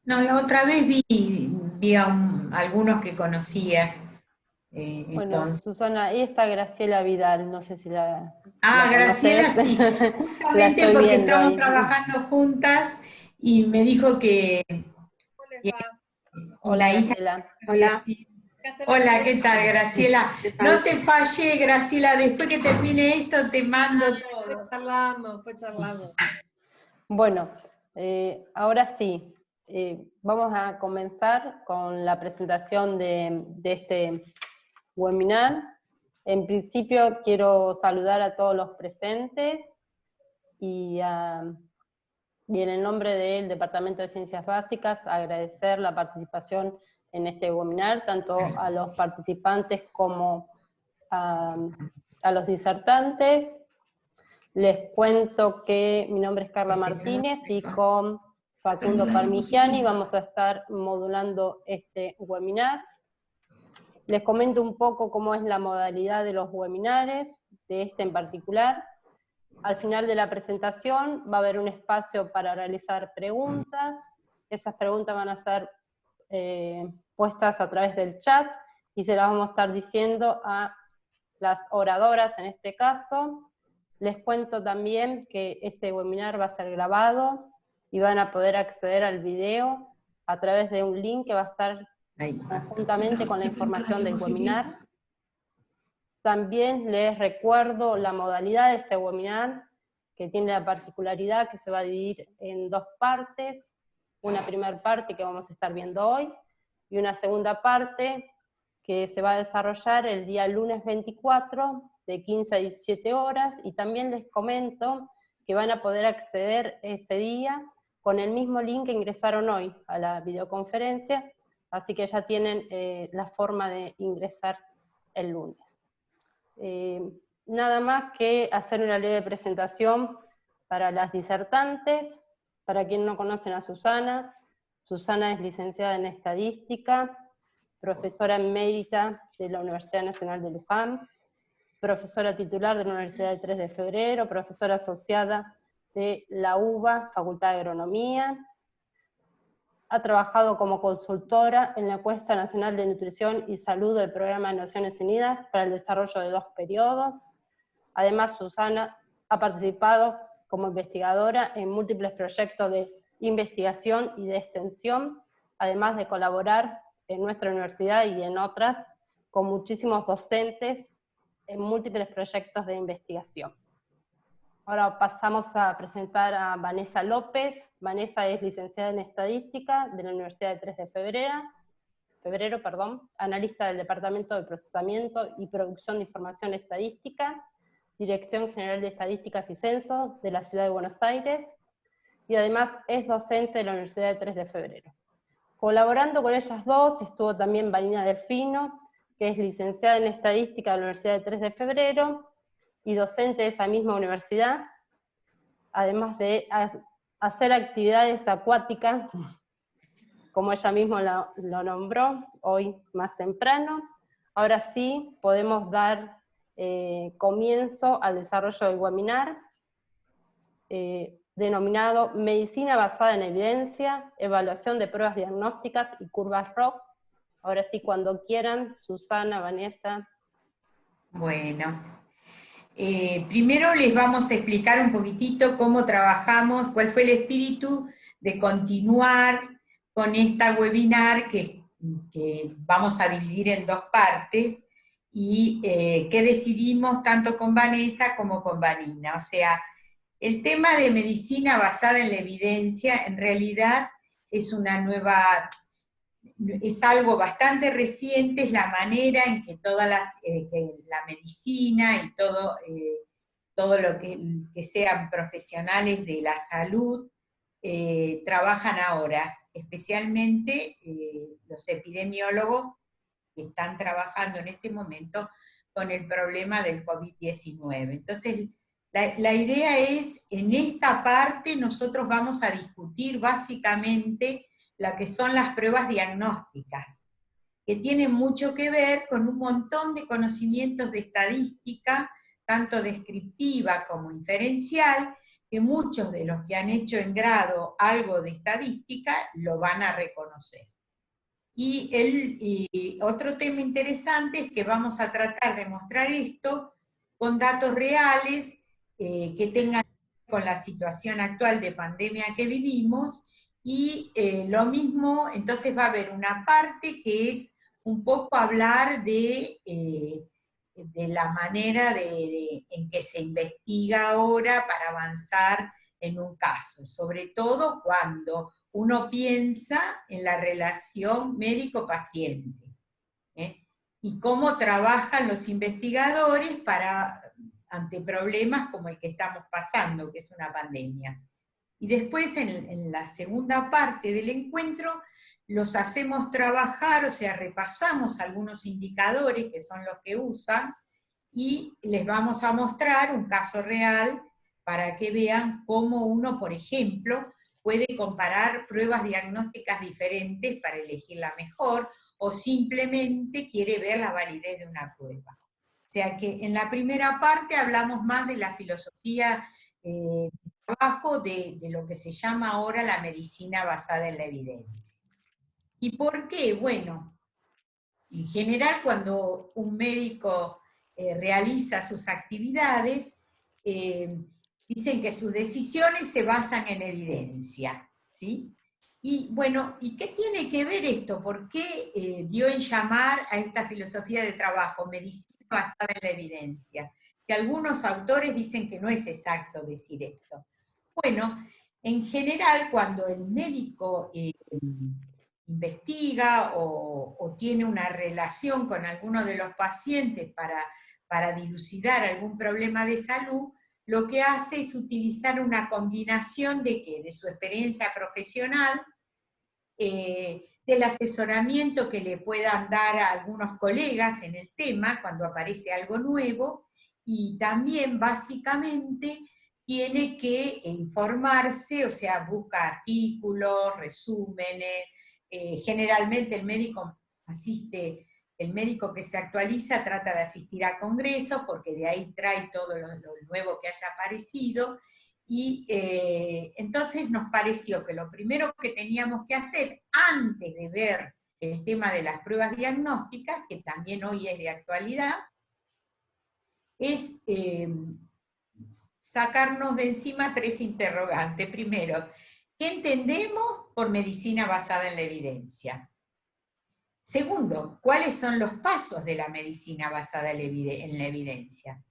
No, la otra vez vi a algunos que conocía, Bueno, entonces. Susana, ahí está Graciela Vidal, no sé si la Graciela, conoces, sí, la justamente estoy porque viendo estamos ahí. trabajando juntas y me dijo ¿Cómo les que va? Hola una hija Graciela. había Hola. sido. Acá está la Hola, Graciela. ¿qué tal, Graciela? ¿Qué No tal? te fallé, Graciela, después que termine esto te mando Después todo. charlamos, después charlamos. Bueno, ahora sí, vamos a comenzar con la presentación de este webinar. En principio quiero saludar a todos los presentes y, y en el nombre del Departamento de Ciencias Básicas agradecer la participación en este webinar, tanto a los participantes como a, a los disertantes. Les cuento que mi nombre es Carla Martínez y con Facundo Parmigiani vamos a estar modulando este webinar. Les comento un poco cómo es la modalidad de los webinares, de este en particular. Al final de la presentación va a haber un espacio para realizar preguntas. Esas preguntas van a ser puestas a través del chat y se las vamos a estar diciendo a las oradoras en este caso. Les cuento también que este webinar va a ser grabado y van a poder acceder al video a través de un link que va a estar conjuntamente con la información del webinar. También les recuerdo la modalidad de este webinar, que tiene la particularidad que se va a dividir en dos partes. Una primera parte que vamos a estar viendo hoy, y una segunda parte que se va a desarrollar el día lunes 24, de 15 a 17 horas, y también les comento que van a poder acceder ese día con el mismo link que ingresaron hoy a la videoconferencia, así que ya tienen la forma de ingresar el lunes. Nada más que hacer una leve presentación para las disertantes. Para quien no conocen a Susana, Susana es licenciada en Estadística, profesora emérita de la Universidad Nacional de Luján, profesora titular de la Universidad de 3 de Febrero, profesora asociada de la UBA, Facultad de Agronomía. Ha trabajado como consultora en la Encuesta Nacional de Nutrición y Salud del Programa de Naciones Unidas para el desarrollo de 2 periodos. Además, Susana ha participado como investigadora en múltiples proyectos de investigación y de extensión, además de colaborar en nuestra universidad y en otras con muchísimos docentes en múltiples proyectos de investigación. Ahora pasamos a presentar a Vanessa López. Vanessa es licenciada en Estadística de la Universidad de 3 de Febrero, analista del Departamento de Procesamiento y Producción de Información Estadística, Dirección General de Estadísticas y Censos de la Ciudad de Buenos Aires, y además es docente de la Universidad de 3 de Febrero. Colaborando con ellas dos estuvo también Vanina Delfino, que es licenciada en Estadística de la Universidad de 3 de Febrero, y docente de esa misma universidad, además de hacer actividades acuáticas, como ella misma lo nombró, hoy más temprano. Ahora sí, podemos dar comienzo al desarrollo del webinar, denominado Medicina basada en evidencia, evaluación de pruebas diagnósticas y curvas ROC. Ahora sí, cuando quieran, Susana, Vanessa. Bueno, primero les vamos a explicar un poquitito cómo trabajamos, cuál fue el espíritu de continuar con esta webinar que vamos a dividir en dos partes, y que decidimos tanto con Vanessa como con Vanina. O sea, el tema de medicina basada en la evidencia en realidad es es algo bastante reciente, es la manera en que que la medicina y todo lo que sean profesionales de la salud trabajan ahora, especialmente los epidemiólogos que están trabajando en este momento con el problema del COVID-19. Entonces, la idea es, en esta parte nosotros vamos a discutir básicamente lo que son las pruebas diagnósticas, que tienen mucho que ver con un montón de conocimientos de estadística, tanto descriptiva como inferencial, que muchos de los que han hecho en grado algo de estadística, lo van a reconocer. Y otro tema interesante es que vamos a tratar de mostrar esto con datos reales que tengan con la situación actual de pandemia que vivimos, y lo mismo, entonces va a haber una parte que es un poco hablar de la manera en que se investiga ahora para avanzar en un caso, sobre todo cuando uno piensa en la relación médico-paciente, y cómo trabajan los investigadores ante problemas como el que estamos pasando, que es una pandemia. Y después, en la segunda parte del encuentro, los hacemos trabajar, o sea, repasamos algunos indicadores que son los que usan, y les vamos a mostrar un caso real para que vean cómo uno, por ejemplo, puede comparar pruebas diagnósticas diferentes para elegir la mejor, o simplemente quiere ver la validez de una prueba. O sea que en la primera parte hablamos más de la filosofía de trabajo de lo que se llama ahora la medicina basada en la evidencia. ¿Y por qué? Bueno, en general cuando un médico realiza sus actividades, dicen que sus decisiones se basan en evidencia, ¿sí? Y bueno, ¿y qué tiene que ver esto? ¿Por qué dio en llamar a esta filosofía de trabajo medicina basada en la evidencia? Que algunos autores dicen que no es exacto decir esto. Bueno, en general cuando el médico investiga o tiene una relación con alguno de los pacientes para dilucidar algún problema de salud, lo que hace es utilizar una combinación de su experiencia profesional, del asesoramiento que le puedan dar a algunos colegas en el tema cuando aparece algo nuevo, y también básicamente tiene que informarse, o sea, busca artículos, resúmenes. Generalmente el médico que se actualiza trata de asistir a congresos, porque de ahí trae todo lo nuevo que haya aparecido, y entonces nos pareció que lo primero que teníamos que hacer, antes de ver el tema de las pruebas diagnósticas, que también hoy es de actualidad, es sacarnos de encima tres interrogantes. Primero, ¿qué entendemos por medicina basada en la evidencia? Segundo, ¿cuáles son los pasos de la medicina basada en la evidencia?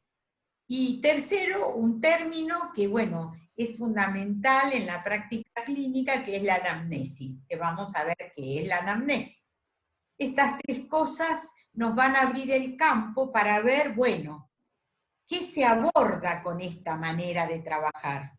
Y tercero, un término que, bueno, es fundamental en la práctica clínica, que es la anamnesis, que vamos a ver qué es la anamnesis. Estas tres cosas nos van a abrir el campo para ver, bueno, ¿qué se aborda con esta manera de trabajar?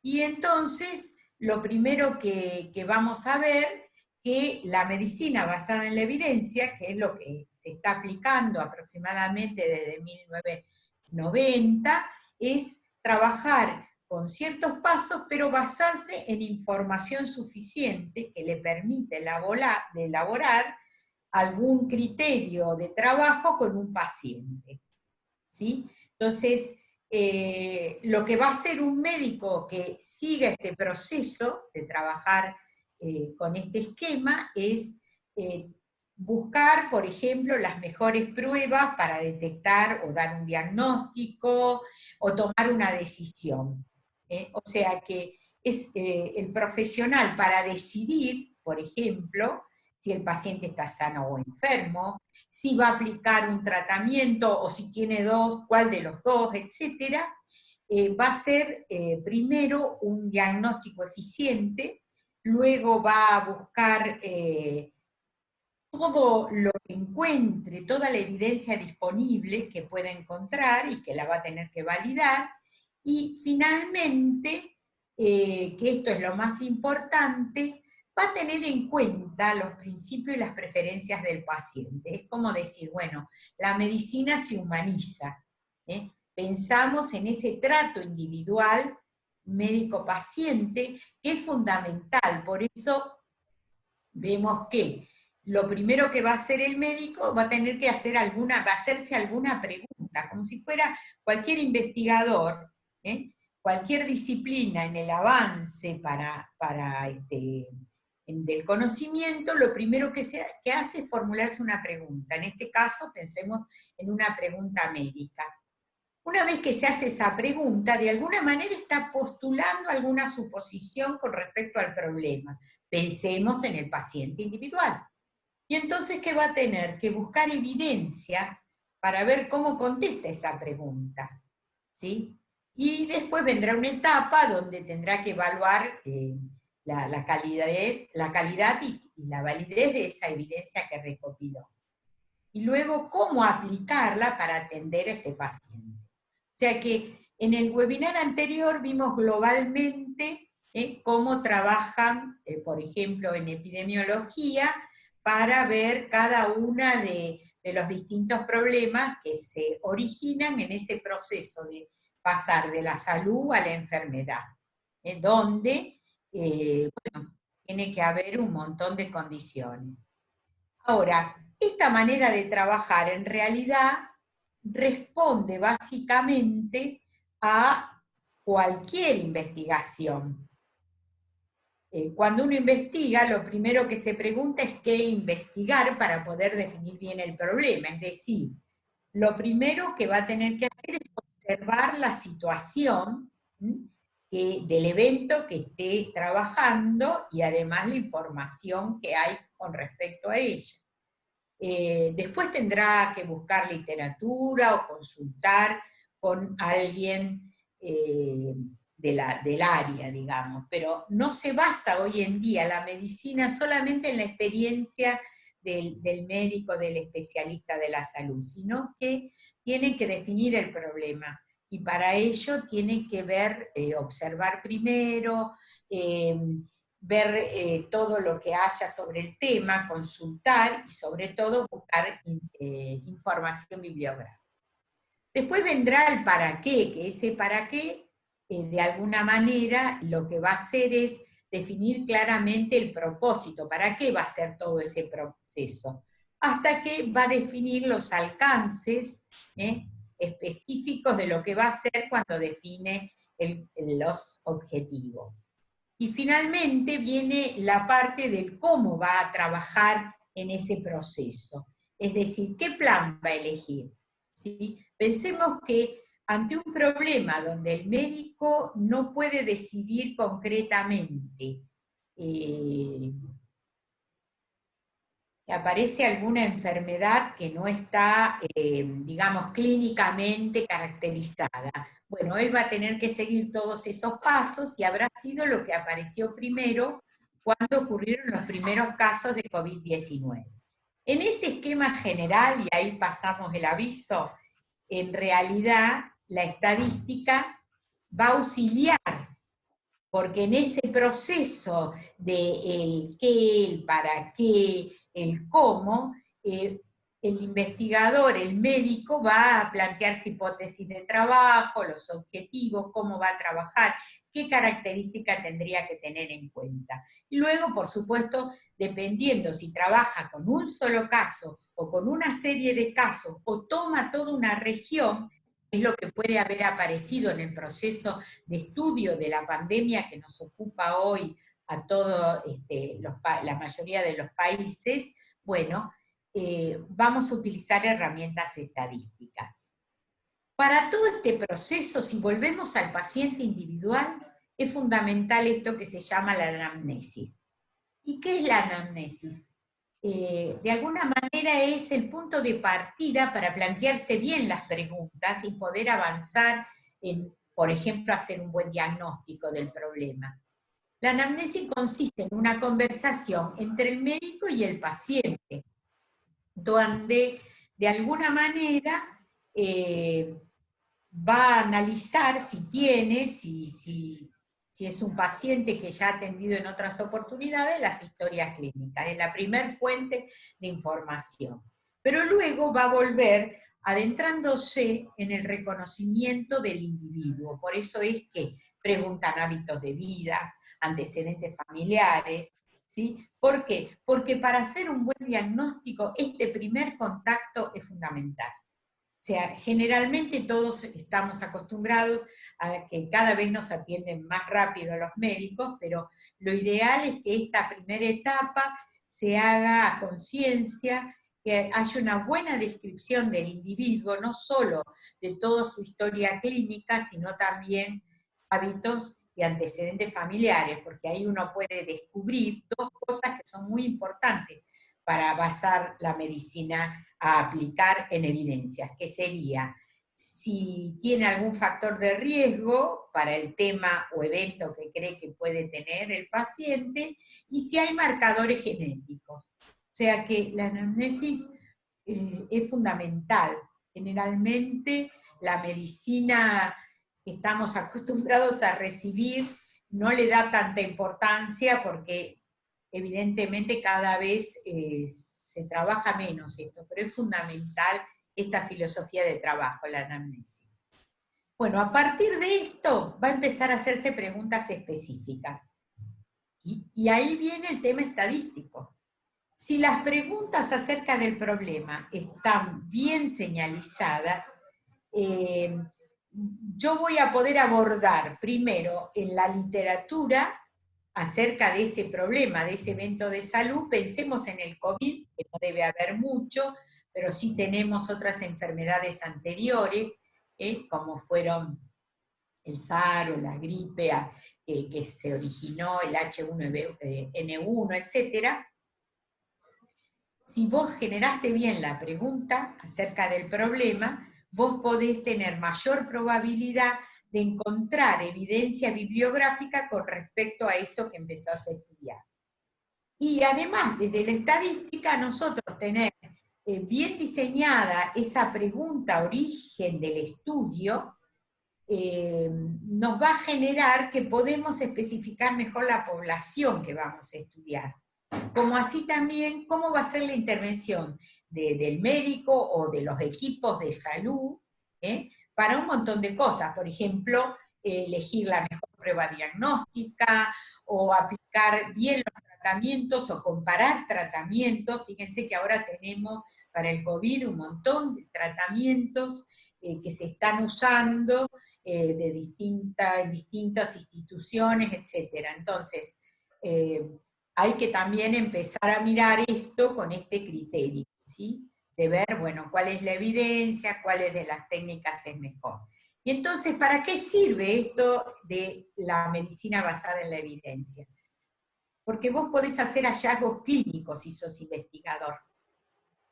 Y entonces, lo primero que vamos a ver, que la medicina basada en la evidencia, que es lo que se está aplicando aproximadamente desde 1990, es trabajar con ciertos pasos, pero basarse en información suficiente que le permite elaborar algún criterio de trabajo con un paciente, ¿sí? Entonces, lo que va a hacer un médico que siga este proceso de trabajar con este esquema es buscar, por ejemplo, las mejores pruebas para detectar o dar un diagnóstico o tomar una decisión. O sea que es el profesional para decidir, por ejemplo, si el paciente está sano o enfermo, si va a aplicar un tratamiento o si tiene dos, cuál de los dos, etc. Va a ser primero un diagnóstico eficiente, luego va a buscar todo lo que encuentre, toda la evidencia disponible que pueda encontrar y que la va a tener que validar, y finalmente, que esto es lo más importante, va a tener en cuenta los principios y las preferencias del paciente. Es como decir, bueno, la medicina se humaniza, pensamos en ese trato individual médico-paciente, que es fundamental. Por eso vemos que lo primero que va a hacer el médico va a tener que hacerse alguna pregunta, como si fuera cualquier investigador, cualquier disciplina en el avance del conocimiento, lo primero que hace es formularse una pregunta. En este caso, pensemos en una pregunta médica. Una vez que se hace esa pregunta, de alguna manera está postulando alguna suposición con respecto al problema. Pensemos en el paciente individual. Y entonces, ¿qué va a tener? Que buscar evidencia para ver cómo contesta esa pregunta, ¿sí? Y después vendrá una etapa donde tendrá que evaluar la calidad y la validez de esa evidencia que recopiló. Y luego, cómo aplicarla para atender a ese paciente. O sea que en el webinar anterior vimos globalmente cómo trabajan, por ejemplo, en epidemiología, para ver cada una de los distintos problemas que se originan en ese proceso de pasar de la salud a la enfermedad, donde bueno, tiene que haber un montón de condiciones. Ahora, esta manera de trabajar en realidad responde básicamente a cualquier investigación. Cuando uno investiga, lo primero que se pregunta es qué investigar para poder definir bien el problema. Es decir, lo primero que va a tener que hacer es observar la situación del evento que esté trabajando y además la información que hay con respecto a ella. Después tendrá que buscar literatura o consultar con alguien del área, digamos, pero no se basa hoy en día la medicina solamente en la experiencia del médico, del especialista de la salud, sino que tiene que definir el problema, y para ello tiene que observar primero, ver todo lo que haya sobre el tema, consultar y sobre todo buscar información bibliográfica. Después vendrá el para qué, que ese para qué, de alguna manera, lo que va a hacer es definir claramente el propósito, para qué va a ser todo ese proceso, hasta que va a definir los alcances específicos de lo que va a hacer cuando define los objetivos. Y finalmente viene la parte del cómo va a trabajar en ese proceso, es decir, qué plan va a elegir, ¿sí? Pensemos que ante un problema donde el médico no puede decidir concretamente, aparece alguna enfermedad que no está, digamos, clínicamente caracterizada. Bueno, él va a tener que seguir todos esos pasos y habrá sido lo que apareció primero cuando ocurrieron los primeros casos de COVID-19. En ese esquema general, y ahí pasamos el aviso, en realidad la estadística va a auxiliar, porque en ese proceso de el qué, el para qué, el cómo, el investigador, el médico, va a plantearse hipótesis de trabajo, los objetivos, cómo va a trabajar, qué características tendría que tener en cuenta. Y luego, por supuesto, dependiendo si trabaja con un solo caso o con una serie de casos, o toma toda una región, es lo que puede haber aparecido en el proceso de estudio de la pandemia que nos ocupa hoy a toda la mayoría de los países. Bueno, vamos a utilizar herramientas estadísticas. Para todo este proceso, si volvemos al paciente individual, es fundamental esto que se llama la anamnesis. ¿Y qué es la anamnesis? De alguna manera es el punto de partida para plantearse bien las preguntas y poder avanzar en, por ejemplo, hacer un buen diagnóstico del problema. La anamnesis consiste en una conversación entre el médico y el paciente, donde de alguna manera va a analizar si tiene, si es un paciente que ya ha atendido en otras oportunidades, las historias clínicas, es la primer fuente de información. Pero luego va a volver adentrándose en el reconocimiento del individuo. Por eso es que preguntan hábitos de vida, antecedentes familiares, ¿sí? ¿Por qué? Porque para hacer un buen diagnóstico, este primer contacto es fundamental. sea, generalmente todos estamos acostumbrados a que cada vez nos atienden más rápido los médicos, pero lo ideal es que esta primera etapa se haga a conciencia, que haya una buena descripción del individuo, no solo de toda su historia clínica, sino también hábitos y antecedentes familiares, porque ahí uno puede descubrir dos cosas que son muy importantes para basar la medicina a aplicar en evidencias, que sería si tiene algún factor de riesgo para el tema o evento que cree que puede tener el paciente, y si hay marcadores genéticos. O sea que la anamnesis es fundamental. Generalmente la medicina que estamos acostumbrados a recibir no le da tanta importancia porque evidentemente cada vez se trabaja menos esto, pero es fundamental esta filosofía de trabajo, la anamnesis. Bueno, a partir de esto va a empezar a hacerse preguntas específicas. Y ahí viene el tema estadístico. Si las preguntas acerca del problema están bien señalizadas, yo voy a poder abordar primero en la literatura acerca de ese problema, de ese evento de salud. Pensemos en el COVID, que no debe haber mucho, pero sí tenemos otras enfermedades anteriores, como fueron el SARS o la gripe que se originó, el H1N1, etc. Si vos generaste bien la pregunta acerca del problema, vos podés tener mayor probabilidad de encontrar evidencia bibliográfica con respecto a esto que empezás a estudiar. Y además, desde la estadística, nosotros tener bien diseñada esa pregunta origen del estudio, nos va a generar que podemos especificar mejor la población que vamos a estudiar. Como así también, cómo va a ser la intervención del médico o de los equipos de salud, para un montón de cosas. Por ejemplo, elegir la mejor prueba diagnóstica, o aplicar bien los tratamientos, o comparar tratamientos. Fíjense que ahora tenemos para el COVID un montón de tratamientos que se están usando en distintas instituciones, etc. Entonces, hay que también empezar a mirar esto con este criterio, ¿sí? De ver, bueno, cuál es la evidencia, cuáles de las técnicas es mejor. Y entonces, ¿para qué sirve esto de la medicina basada en la evidencia? Porque vos podés hacer hallazgos clínicos si sos investigador,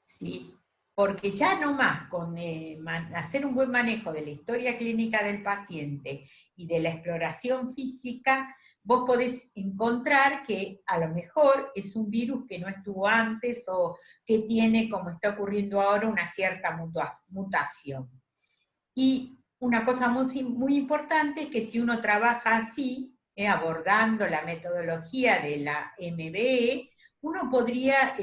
¿sí? Porque ya nomás con hacer un buen manejo de la historia clínica del paciente y de la exploración física, vos podés encontrar que a lo mejor es un virus que no estuvo antes, o que tiene, como está ocurriendo ahora, una cierta mutación. Y una cosa muy importante es que si uno trabaja así, abordando la metodología de la MBE, uno podría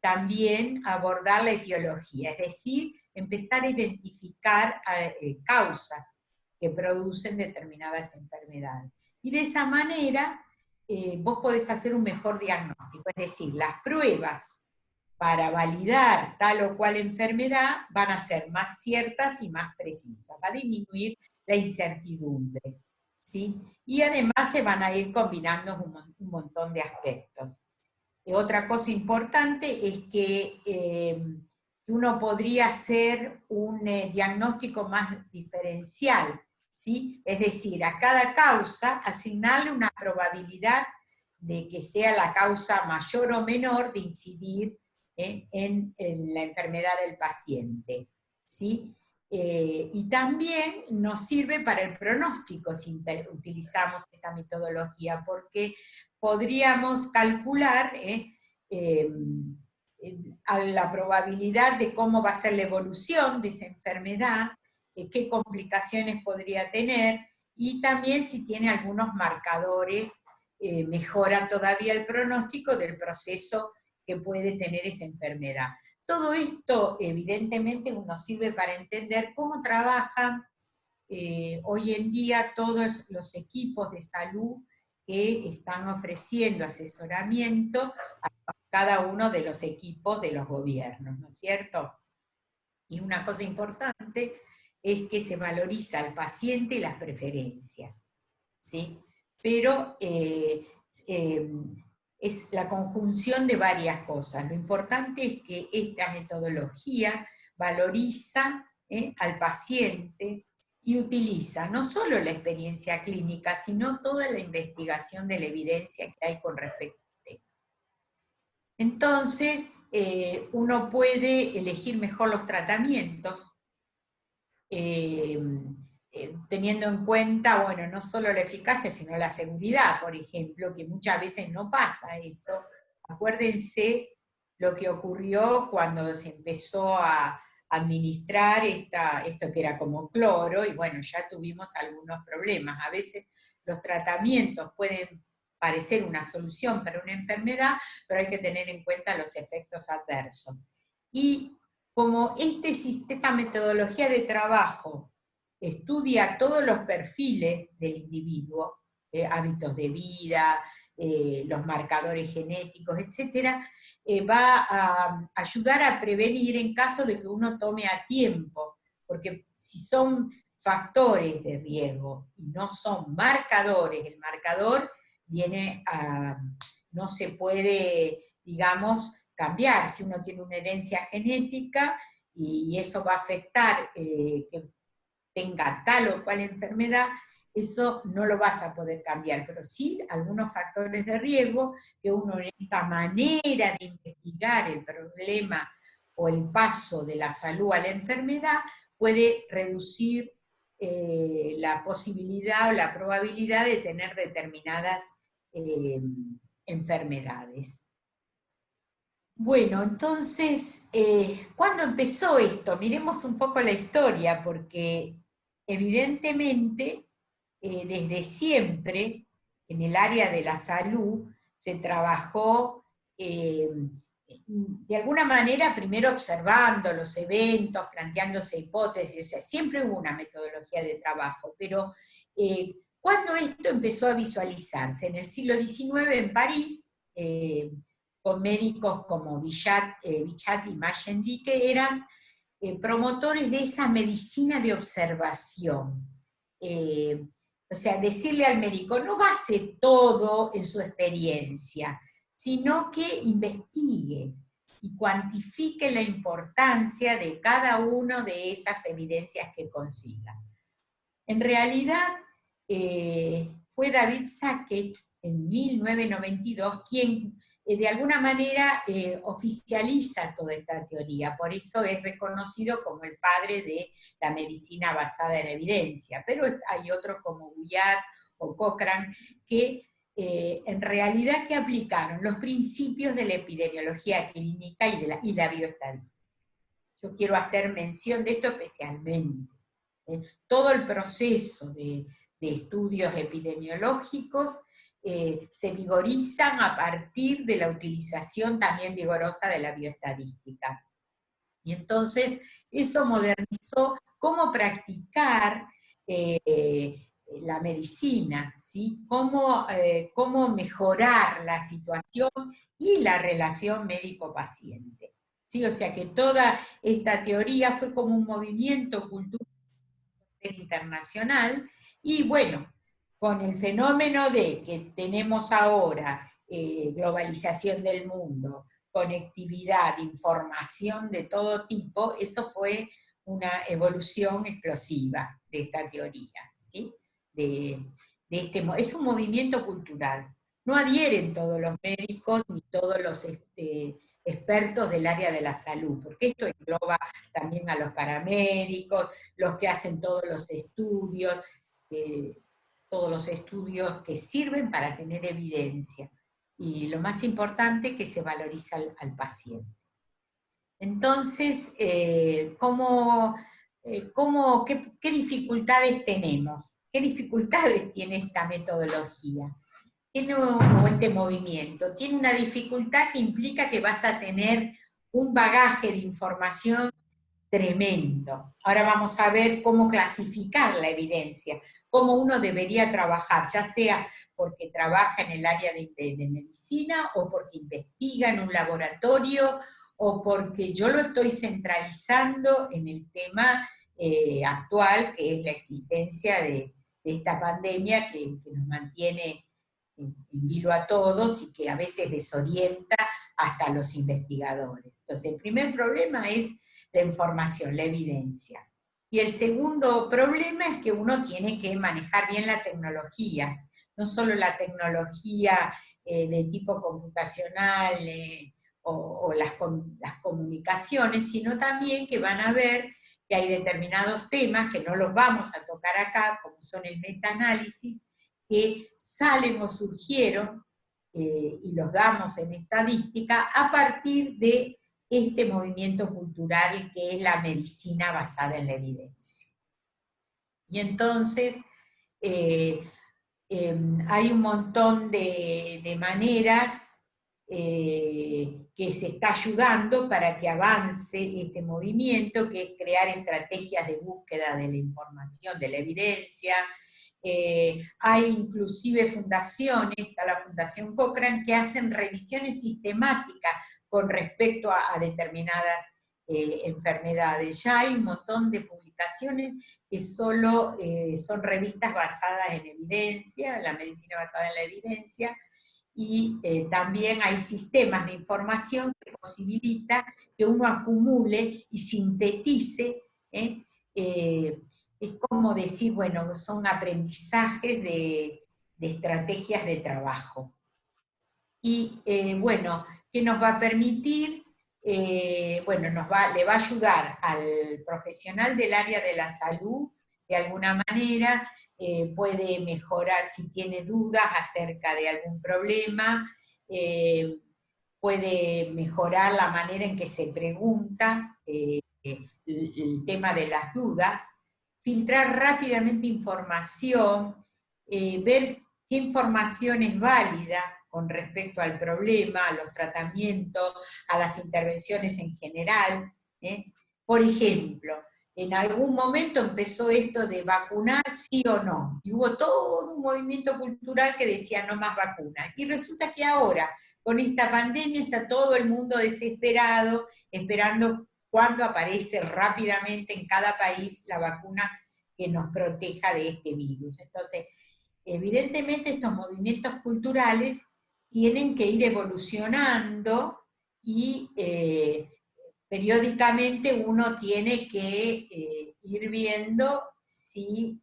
también abordar la etiología, es decir, empezar a identificar causas que producen determinadas enfermedades. Y de esa manera vos podés hacer un mejor diagnóstico, es decir, las pruebas para validar tal o cual enfermedad van a ser más ciertas y más precisas, va a disminuir la incertidumbre, ¿sí? Y además se van a ir combinando un montón de aspectos. Otra cosa importante es que uno podría hacer un diagnóstico más diferencial, ¿sí? Es decir, a cada causa asignarle una probabilidad de que sea la causa mayor o menor de incidir en la enfermedad del paciente, ¿sí? Y también nos sirve para el pronóstico si utilizamos esta metodología, porque podríamos calcular a la probabilidad de cómo va a ser la evolución de esa enfermedad, qué complicaciones podría tener, y también si tiene algunos marcadores, mejora todavía el pronóstico del proceso que puede tener esa enfermedad. Todo esto, evidentemente, nos sirve para entender cómo trabajan hoy en día todos los equipos de salud que están ofreciendo asesoramiento a cada uno de los equipos de los gobiernos, ¿no es cierto? Y una cosa importante es que se valoriza al paciente y las preferencias, ¿sí? Pero es la conjunción de varias cosas. Lo importante es que esta metodología valoriza al paciente y utiliza no solo la experiencia clínica, sino toda la investigación de la evidencia que hay con respecto al tema. Entonces, uno puede elegir mejor los tratamientos, teniendo en cuenta, bueno, no solo la eficacia, sino la seguridad, por ejemplo, que muchas veces no pasa eso. Acuérdense lo que ocurrió cuando se empezó a administrar esto que era como cloro, y bueno, ya tuvimos algunos problemas. A veces los tratamientos pueden parecer una solución para una enfermedad, pero hay que tener en cuenta los efectos adversos. Y como esta metodología de trabajo estudia todos los perfiles del individuo, hábitos de vida, los marcadores genéticos, etc., va a ayudar a prevenir en caso de que uno tome a tiempo, porque si son factores de riesgo y no son marcadores, el marcador no se puede, digamos, cambiar. Si uno tiene una herencia genética y eso va a afectar que tenga tal o cual enfermedad, eso no lo vas a poder cambiar, pero sí algunos factores de riesgo que uno en esta manera de investigar el problema o el paso de la salud a la enfermedad puede reducir la posibilidad o la probabilidad de tener determinadas enfermedades. Bueno, entonces, ¿cuándo empezó esto? Miremos un poco la historia, porque evidentemente desde siempre en el área de la salud se trabajó de alguna manera primero observando los eventos, planteándose hipótesis, o sea, siempre hubo una metodología de trabajo, pero ¿cuándo esto empezó a visualizarse? En el siglo XIX en París, con médicos como Bichat y Magendie, que eran promotores de esa medicina de observación. O sea, decirle al médico, no base todo en su experiencia, sino que investigue y cuantifique la importancia de cada una de esas evidencias que consiga. En realidad, fue David Sackett en 1992 quien de alguna manera oficializa toda esta teoría, por eso es reconocido como el padre de la medicina basada en evidencia, pero hay otros como Bouillard o Cochrane que en realidad que aplicaron los principios de la epidemiología clínica y la bioestadística. Yo quiero hacer mención de esto especialmente. Todo el proceso de estudios epidemiológicos se vigorizan a partir de la utilización también vigorosa de la bioestadística. Y entonces eso modernizó cómo practicar la medicina, ¿sí? Cómo mejorar la situación y la relación médico-paciente. ¿Sí? O sea que toda esta teoría fue como un movimiento cultural internacional, y bueno, con el fenómeno de que tenemos ahora globalización del mundo, conectividad, información de todo tipo, eso fue una evolución explosiva de esta teoría, ¿sí? Es un movimiento cultural. No adhieren todos los médicos ni todos los expertos del área de la salud, porque esto engloba también a los paramédicos, los que hacen todos los estudios que sirven para tener evidencia. Y lo más importante es que se valoriza al paciente. Entonces, ¿qué dificultades tenemos? ¿Qué dificultades tiene esta metodología? Tiene este movimiento, tiene una dificultad que implica que vas a tener un bagaje de información tremendo. Ahora vamos a ver cómo clasificar la evidencia, cómo uno debería trabajar, ya sea porque trabaja en el área de medicina, o porque investiga en un laboratorio, o porque yo lo estoy centralizando en el tema actual, que es la existencia de esta pandemia que nos mantiene en vilo a todos y que a veces desorienta hasta a los investigadores. Entonces, el primer problema es la información, la evidencia. Y el segundo problema es que uno tiene que manejar bien la tecnología, no solo la tecnología de tipo computacional o las comunicaciones, sino también que van a ver que hay determinados temas que no los vamos a tocar acá, como son el metaanálisis, que salen o surgieron, y los damos en estadística, a partir de este movimiento cultural que es la medicina basada en la evidencia. Y entonces, hay un montón de maneras que se está ayudando para que avance este movimiento, que es crear estrategias de búsqueda de la información, de la evidencia. Hay inclusive fundaciones, está la Fundación Cochrane, que hacen revisiones sistemáticas con respecto a determinadas enfermedades. Ya hay un montón de publicaciones que solo son revistas basadas en evidencia, la medicina basada en la evidencia, y también hay sistemas de información que posibilita que uno acumule y sintetice, es como decir, bueno, son aprendizajes de estrategias de trabajo. Y bueno, que nos va a permitir, bueno, le va a ayudar al profesional del área de la salud, de alguna manera, puede mejorar si tiene dudas acerca de algún problema, puede mejorar la manera en que se pregunta, el tema de las dudas, filtrar rápidamente información, ver qué información es válida con respecto al problema, a los tratamientos, a las intervenciones en general. Por ejemplo, en algún momento empezó esto de vacunar sí o no, y hubo todo un movimiento cultural que decía no más vacunas, y resulta que ahora, con esta pandemia, está todo el mundo desesperado, esperando cuándo aparece rápidamente en cada país la vacuna que nos proteja de este virus. Entonces, evidentemente estos movimientos culturales tienen que ir evolucionando y periódicamente uno tiene que ir viendo si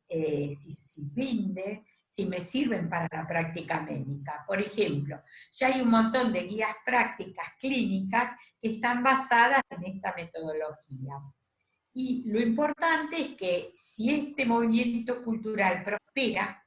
rinde, si me sirven para la práctica médica. Por ejemplo, ya hay un montón de guías prácticas clínicas que están basadas en esta metodología. Y lo importante es que si este movimiento cultural prospera,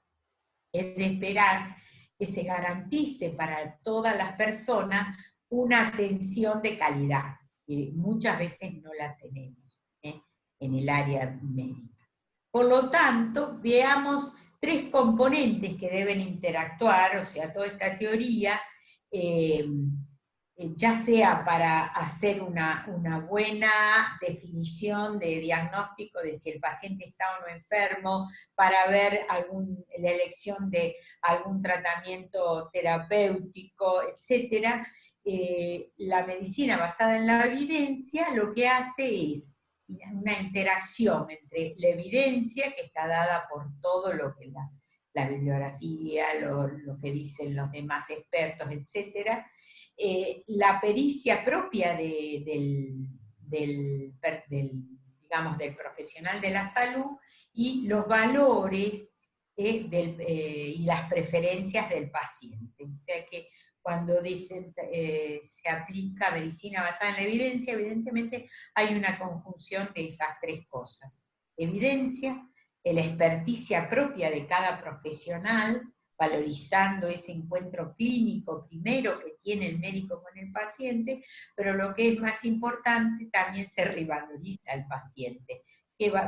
es de esperar que se garantice para todas las personas una atención de calidad, que muchas veces no la tenemos en el área médica. Por lo tanto, veamos tres componentes que deben interactuar, o sea, toda esta teoría, ya sea para hacer una buena definición de diagnóstico de si el paciente está o no enfermo, para ver la elección de algún tratamiento terapéutico, etc. La medicina basada en la evidencia lo que hace es una interacción entre la evidencia, que está dada por todo lo que la bibliografía, lo que dicen los demás expertos, etc., la pericia propia del profesional de la salud, y los valores y las preferencias del paciente. O sea que cuando dicen se aplica medicina basada en la evidencia, evidentemente hay una conjunción de esas tres cosas. Evidencia, la experticia propia de cada profesional, valorizando ese encuentro clínico primero que tiene el médico con el paciente, pero lo que es más importante, también se revaloriza al paciente,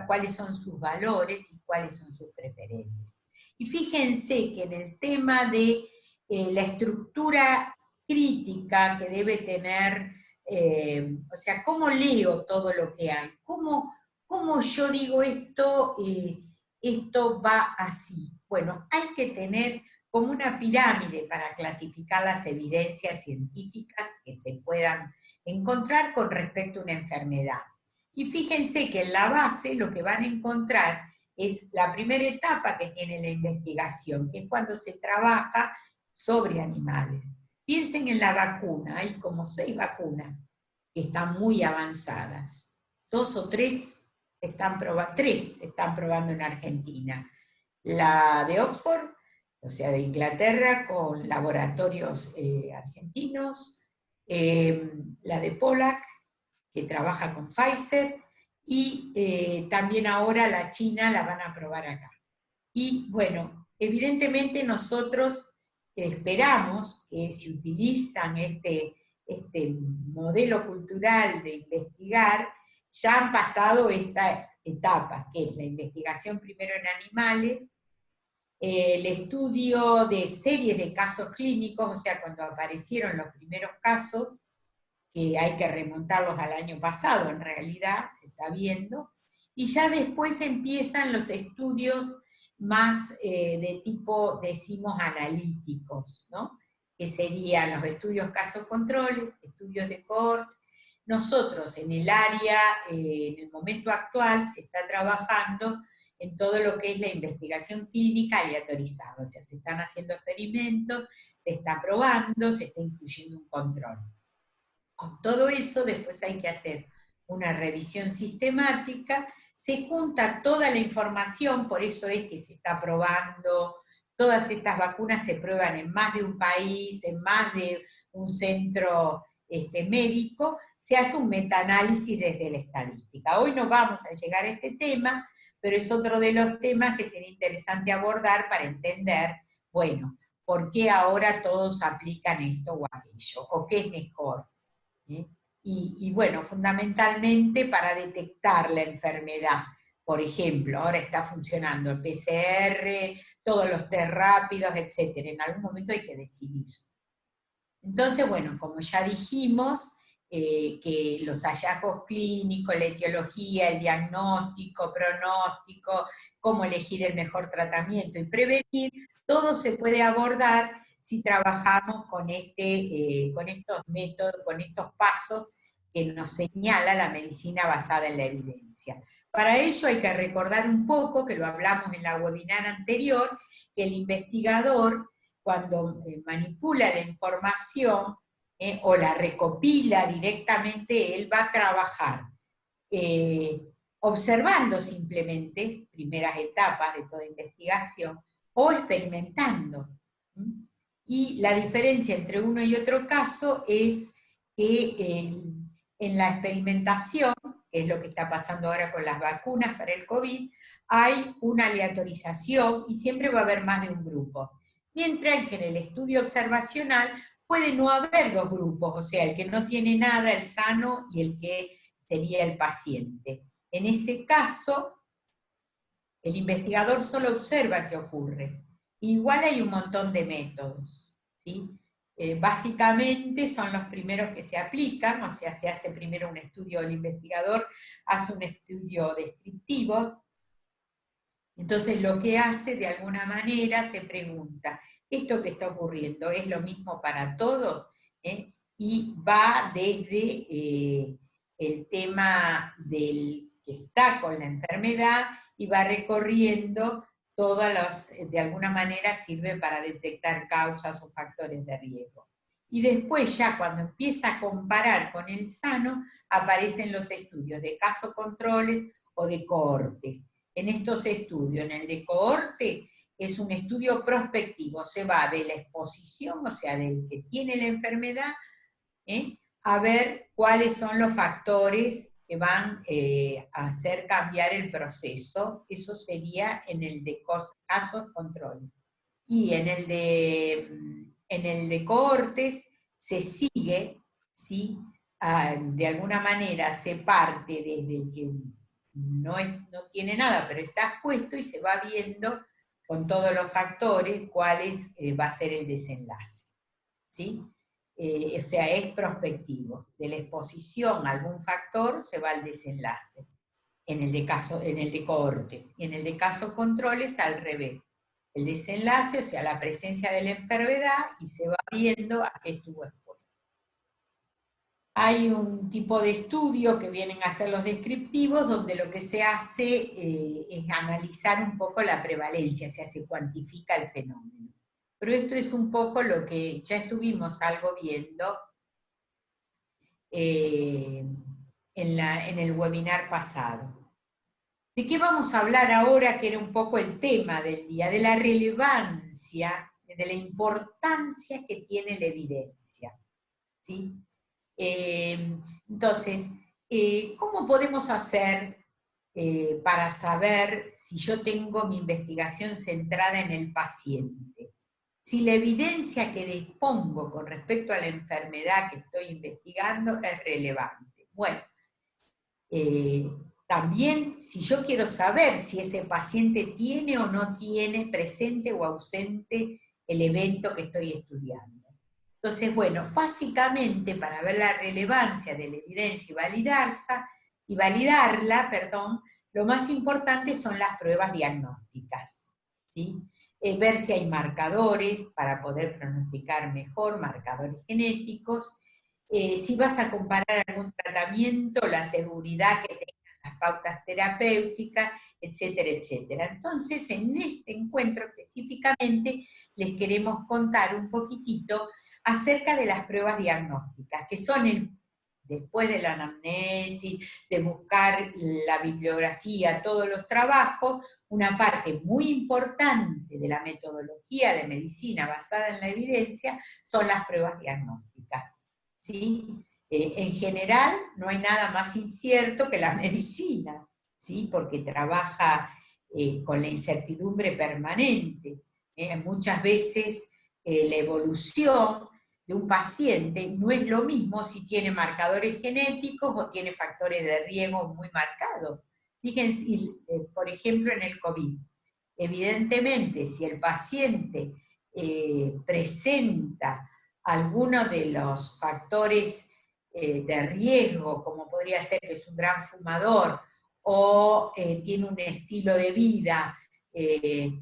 cuáles son sus valores y cuáles son sus preferencias. Y fíjense que en el tema de la estructura crítica que debe tener, o sea, cómo leo todo lo que hay, cómo yo digo esto va así. Bueno, hay que tener como una pirámide para clasificar las evidencias científicas que se puedan encontrar con respecto a una enfermedad. Y fíjense que en la base lo que van a encontrar es la primera etapa que tiene la investigación, que es cuando se trabaja sobre animales. Piensen en la vacuna, hay como 6 vacunas que están muy avanzadas. 2 o 3 están probando, 3 están probando en Argentina. La de Oxford, o sea, de Inglaterra, con laboratorios argentinos, la de Pollack, que trabaja con Pfizer, y también ahora la China la van a probar acá. Y bueno, evidentemente nosotros esperamos que si utilizan este modelo cultural de investigar, ya han pasado estas etapas, que es la investigación primero en animales, el estudio de series de casos clínicos, o sea, cuando aparecieron los primeros casos, que hay que remontarlos al año pasado, en realidad, se está viendo, y ya después empiezan los estudios más de tipo, decimos, analíticos, ¿no? Que serían los estudios casos-controles, estudios de cohort. Nosotros en el área, en el momento actual, se está trabajando en todo lo que es la investigación clínica aleatorizada, o sea, se están haciendo experimentos, se está probando, se está incluyendo un control. Con todo eso, después hay que hacer una revisión sistemática, se junta toda la información, por eso es que se está probando, todas estas vacunas se prueban en más de un país, en más de un centro médico, se hace un metaanálisis desde la estadística. Hoy no vamos a llegar a este tema, pero es otro de los temas que sería interesante abordar para entender, bueno, por qué ahora todos aplican esto o aquello, o qué es mejor. Y bueno, fundamentalmente para detectar la enfermedad. Por ejemplo, ahora está funcionando el PCR, todos los test rápidos, etc. En algún momento hay que decidir. Entonces, bueno, como ya dijimos, que los hallazgos clínicos, la etiología, el diagnóstico, pronóstico, cómo elegir el mejor tratamiento y prevenir, todo se puede abordar si trabajamos con estos métodos, con estos pasos que nos señala la medicina basada en la evidencia. Para ello hay que recordar un poco, que lo hablamos en la webinar anterior, que el investigador, cuando manipula la información, o la recopila directamente, él va a trabajar observando simplemente primeras etapas de toda investigación, o experimentando. Y la diferencia entre uno y otro caso es que en la experimentación, que es lo que está pasando ahora con las vacunas para el COVID, hay una aleatorización y siempre va a haber más de un grupo. Mientras que en el estudio observacional puede no haber 2 grupos, o sea, el que no tiene nada, el sano, y el que sería el paciente. En ese caso, el investigador solo observa qué ocurre. Igual hay un montón de métodos, ¿sí? Básicamente son los primeros que se aplican, o sea, se hace primero un estudio del investigador, hace un estudio descriptivo. Entonces lo que hace, de alguna manera, se pregunta, ¿esto que está ocurriendo es lo mismo para todos? Y va desde el tema del que está con la enfermedad y va recorriendo todas las, de alguna manera sirve para detectar causas o factores de riesgo. Y después ya cuando empieza a comparar con el sano, aparecen los estudios de casos controles o de cohortes. En estos estudios, en el de cohorte, es un estudio prospectivo, se va de la exposición, o sea, del que tiene la enfermedad, a ver cuáles son los factores que van a hacer cambiar el proceso. Eso sería en el de casos control. Y en el de cohortes se sigue, ¿sí? De alguna manera se parte desde el que no tiene nada, pero está expuesto, y se va viendo con todos los factores cuál va a ser el desenlace, ¿sí? O sea, es prospectivo. De la exposición a algún factor se va al desenlace, en el de cohortes. Y en el de casos controles, al revés. el desenlace, o sea, la presencia de la enfermedad, y se va viendo a qué estuvo expuesto. Hay un tipo de estudio que vienen a ser los descriptivos, donde lo que se hace es analizar un poco la prevalencia, o sea, se cuantifica el fenómeno. Pero esto es un poco lo que ya estuvimos algo viendo en el webinar pasado. ¿De qué vamos a hablar ahora, que era un poco el tema del día? De la relevancia, de la importancia que tiene la evidencia, ¿sí? Entonces, ¿cómo podemos hacer para saber si yo tengo mi investigación centrada en el paciente? Si la evidencia que dispongo con respecto a la enfermedad que estoy investigando es relevante. Bueno, también si yo quiero saber si ese paciente tiene o no tiene presente o ausente el evento que estoy estudiando. Entonces, bueno, básicamente para ver la relevancia de la evidencia y validarla, lo más importante son las pruebas diagnósticas, ¿sí? Ver si hay marcadores para poder pronosticar mejor, marcadores genéticos, si vas a comparar algún tratamiento, la seguridad que tengan las pautas terapéuticas, etcétera, etcétera. Entonces, en este encuentro específicamente, les queremos contar un poquitito acerca de las pruebas diagnósticas, que son después de la anamnesis, de buscar la bibliografía, todos los trabajos, una parte muy importante de la metodología de medicina basada en la evidencia son las pruebas diagnósticas, ¿sí? En general no hay nada más incierto que la medicina, ¿sí? Porque trabaja con la incertidumbre permanente. Muchas veces la evolución de un paciente no es lo mismo si tiene marcadores genéticos o tiene factores de riesgo muy marcados. Fíjense, por ejemplo, en el COVID. Evidentemente, si el paciente presenta algunos de los factores de riesgo, como podría ser que es un gran fumador, o tiene un estilo de vida que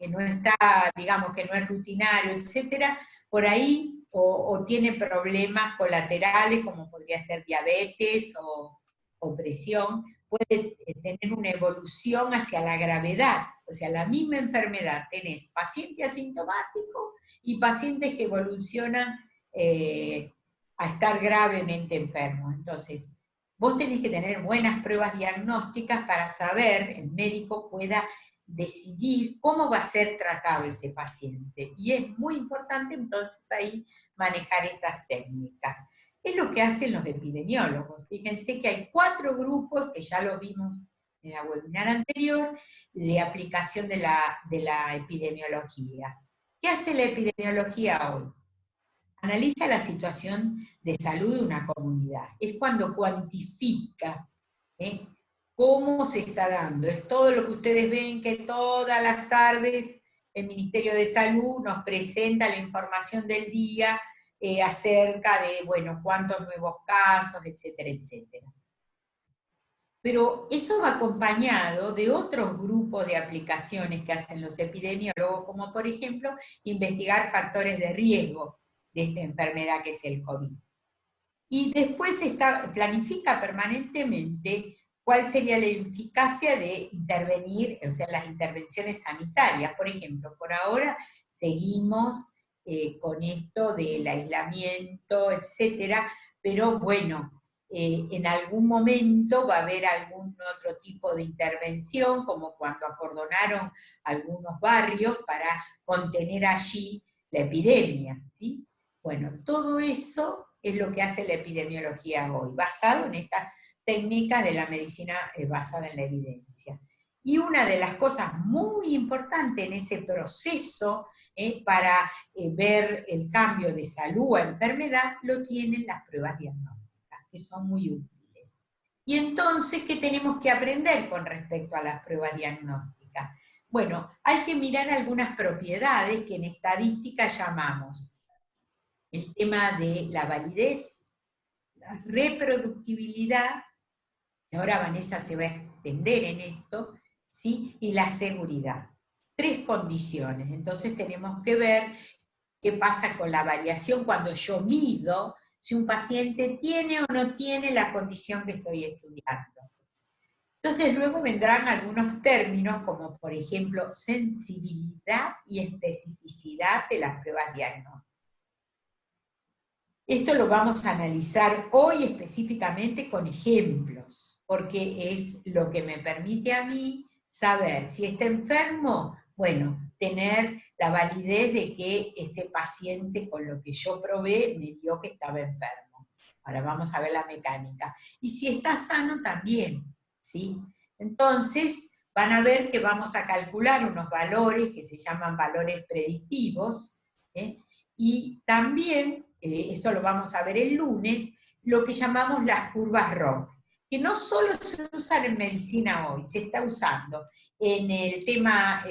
no está, digamos, que no es rutinario, etcétera, por ahí, o tiene problemas colaterales, como podría ser diabetes o presión, puede tener una evolución hacia la gravedad. O sea, la misma enfermedad, tenés paciente asintomático y pacientes que evolucionan a estar gravemente enfermos. Entonces, vos tenés que tener buenas pruebas diagnósticas para saber, el médico pueda decidir cómo va a ser tratado ese paciente. Y es muy importante entonces ahí manejar estas técnicas. Es lo que hacen los epidemiólogos. Fíjense que hay 4 grupos, que ya lo vimos en la webinar anterior, de aplicación de la epidemiología. ¿Qué hace la epidemiología hoy? Analiza la situación de salud de una comunidad. Es cuando cuantifica cómo se está dando. Es todo lo que ustedes ven que todas las tardes el Ministerio de Salud nos presenta la información del día acerca de, bueno, cuántos nuevos casos, etcétera, etcétera. Pero eso va acompañado de otros grupos de aplicaciones que hacen los epidemiólogos, como por ejemplo, investigar factores de riesgo de esta enfermedad que es el COVID. Y después planifica permanentemente cuál sería la eficacia de intervenir, o sea, las intervenciones sanitarias. Por ejemplo, por ahora seguimos con esto del aislamiento, etcétera, pero bueno, en algún momento va a haber algún otro tipo de intervención, como cuando acordonaron algunos barrios para contener allí la epidemia, ¿sí? Bueno, todo eso es lo que hace la epidemiología hoy, basado en estas técnicas de la medicina basada en la evidencia. Y una de las cosas muy importantes en ese proceso para ver el cambio de salud a enfermedad, lo tienen las pruebas diagnósticas, que son muy útiles. Y entonces, ¿qué tenemos que aprender con respecto a las pruebas diagnósticas? Bueno, hay que mirar algunas propiedades que en estadística llamamos el tema de la validez, la reproductibilidad, y ahora Vanessa se va a extender en esto, ¿sí? Y la seguridad. 3 condiciones. Entonces tenemos que ver qué pasa con la variación cuando yo mido si un paciente tiene o no tiene la condición que estoy estudiando. Entonces luego vendrán algunos términos como por ejemplo sensibilidad y especificidad de las pruebas diagnósticas. Esto lo vamos a analizar hoy específicamente con ejemplos, porque es lo que me permite a mí saber si está enfermo, bueno, tener la validez de que ese paciente con lo que yo probé me dio que estaba enfermo. Ahora vamos a ver la mecánica. Y si está sano también, ¿sí? Entonces, van a ver que vamos a calcular unos valores que se llaman valores predictivos, y también, esto lo vamos a ver el lunes, lo que llamamos las curvas ROC, que no solo se usan en medicina hoy, se está usando en el tema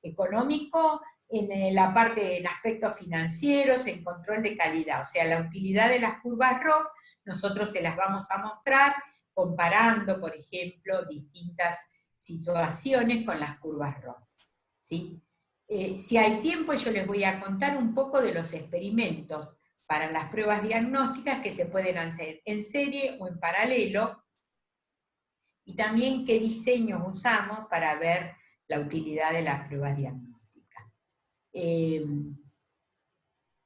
económico, en la parte, en aspectos financieros, en control de calidad. O sea, la utilidad de las curvas ROC, nosotros se las vamos a mostrar comparando, por ejemplo, distintas situaciones con las curvas ROC, ¿sí? Si hay tiempo, yo les voy a contar un poco de los experimentos para las pruebas diagnósticas que se pueden hacer en serie o en paralelo, y también qué diseños usamos para ver la utilidad de las pruebas diagnósticas.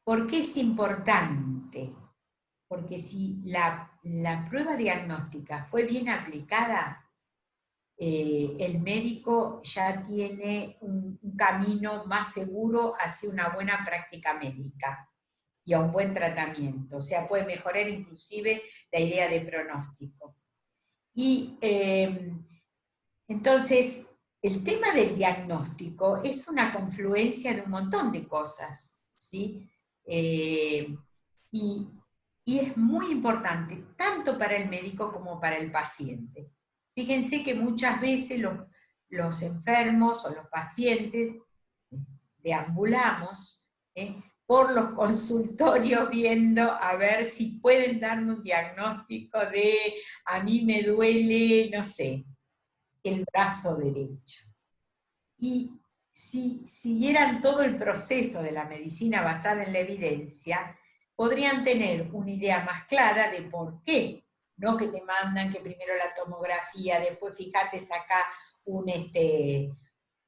¿Por qué es importante? Porque si la prueba diagnóstica fue bien aplicada, el médico ya tiene un camino más seguro hacia una buena práctica médica y a un buen tratamiento. O sea, puede mejorar inclusive la idea de pronóstico. Y entonces, el tema del diagnóstico es una confluencia de un montón de cosas, ¿sí? Y es muy importante, tanto para el médico como para el paciente. Fíjense que muchas veces los enfermos o los pacientes deambulamos por los consultorios viendo a ver si pueden darme un diagnóstico de a mí me duele, no sé, el brazo derecho. Y si siguieran todo el proceso de la medicina basada en la evidencia, podrían tener una idea más clara de por qué. No que te mandan que primero la tomografía, después fíjate, saca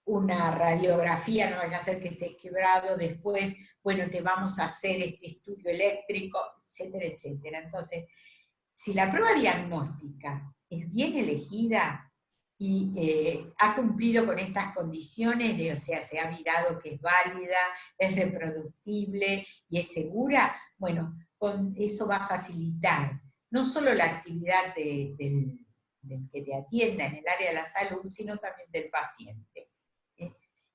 una radiografía, no vaya a ser que estés quebrado, después, bueno, te vamos a hacer este estudio eléctrico, etcétera, etcétera. Entonces, si la prueba diagnóstica es bien elegida y ha cumplido con estas condiciones, o sea, se ha mirado que es válida, es reproductible y es segura, bueno, con eso va a facilitar no solo la actividad del que te atienda en el área de la salud, sino también del paciente.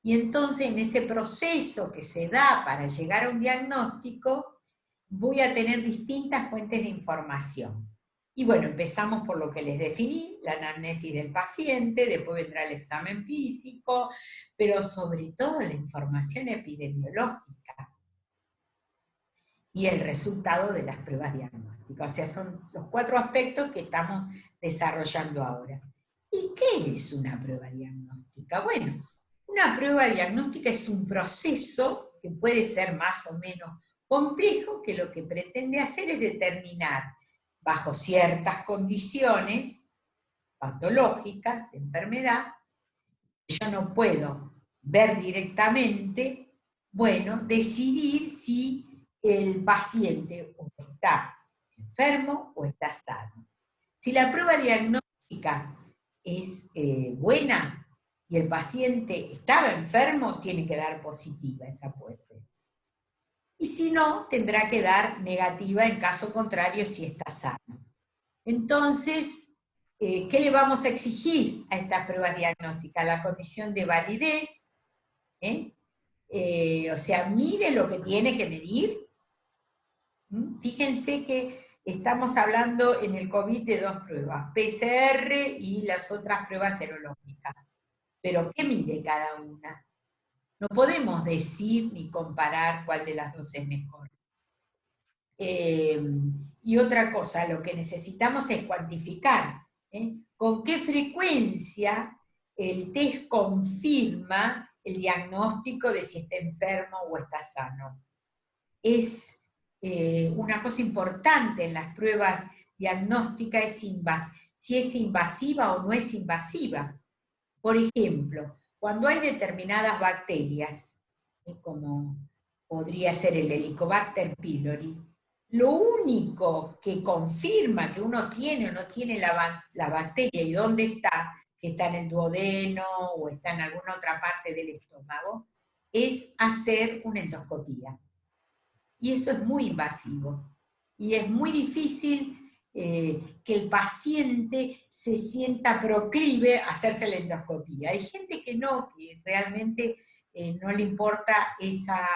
Y entonces en ese proceso que se da para llegar a un diagnóstico, voy a tener distintas fuentes de información. Y bueno, empezamos por lo que les definí, la anamnesis del paciente, después vendrá el examen físico, pero sobre todo la información epidemiológica y el resultado de las pruebas diagnósticas. O sea, son los 4 aspectos que estamos desarrollando ahora. ¿Y qué es una prueba diagnóstica? Bueno, una prueba diagnóstica es un proceso que puede ser más o menos complejo, que lo que pretende hacer es determinar, bajo ciertas condiciones patológicas de enfermedad, que yo no puedo ver directamente, bueno, decidir si el paciente o está enfermo o está sano. Si la prueba diagnóstica es buena y el paciente estaba enfermo, tiene que dar positiva esa prueba. Y si no, tendrá que dar negativa en caso contrario si está sano. Entonces, ¿qué le vamos a exigir a estas pruebas diagnósticas? La condición de validez, o sea, mide lo que tiene que medir. Fíjense que estamos hablando en el COVID de 2 pruebas, PCR y las otras pruebas serológicas. Pero ¿qué mide cada una? No podemos decir ni comparar cuál de las 2 es mejor. Y otra cosa, lo que necesitamos es cuantificar, con qué frecuencia el test confirma el diagnóstico de si está enfermo o está sano. Es una cosa importante en las pruebas diagnósticas, si es invasiva o no es invasiva. Por ejemplo, cuando hay determinadas bacterias, como podría ser el Helicobacter pylori, lo único que confirma que uno tiene o no tiene la bacteria y dónde está, si está en el duodeno o está en alguna otra parte del estómago, es hacer una endoscopía. Y eso es muy invasivo. Y es muy difícil que el paciente se sienta proclive a hacerse la endoscopía. Hay gente que no, que realmente no le importa esa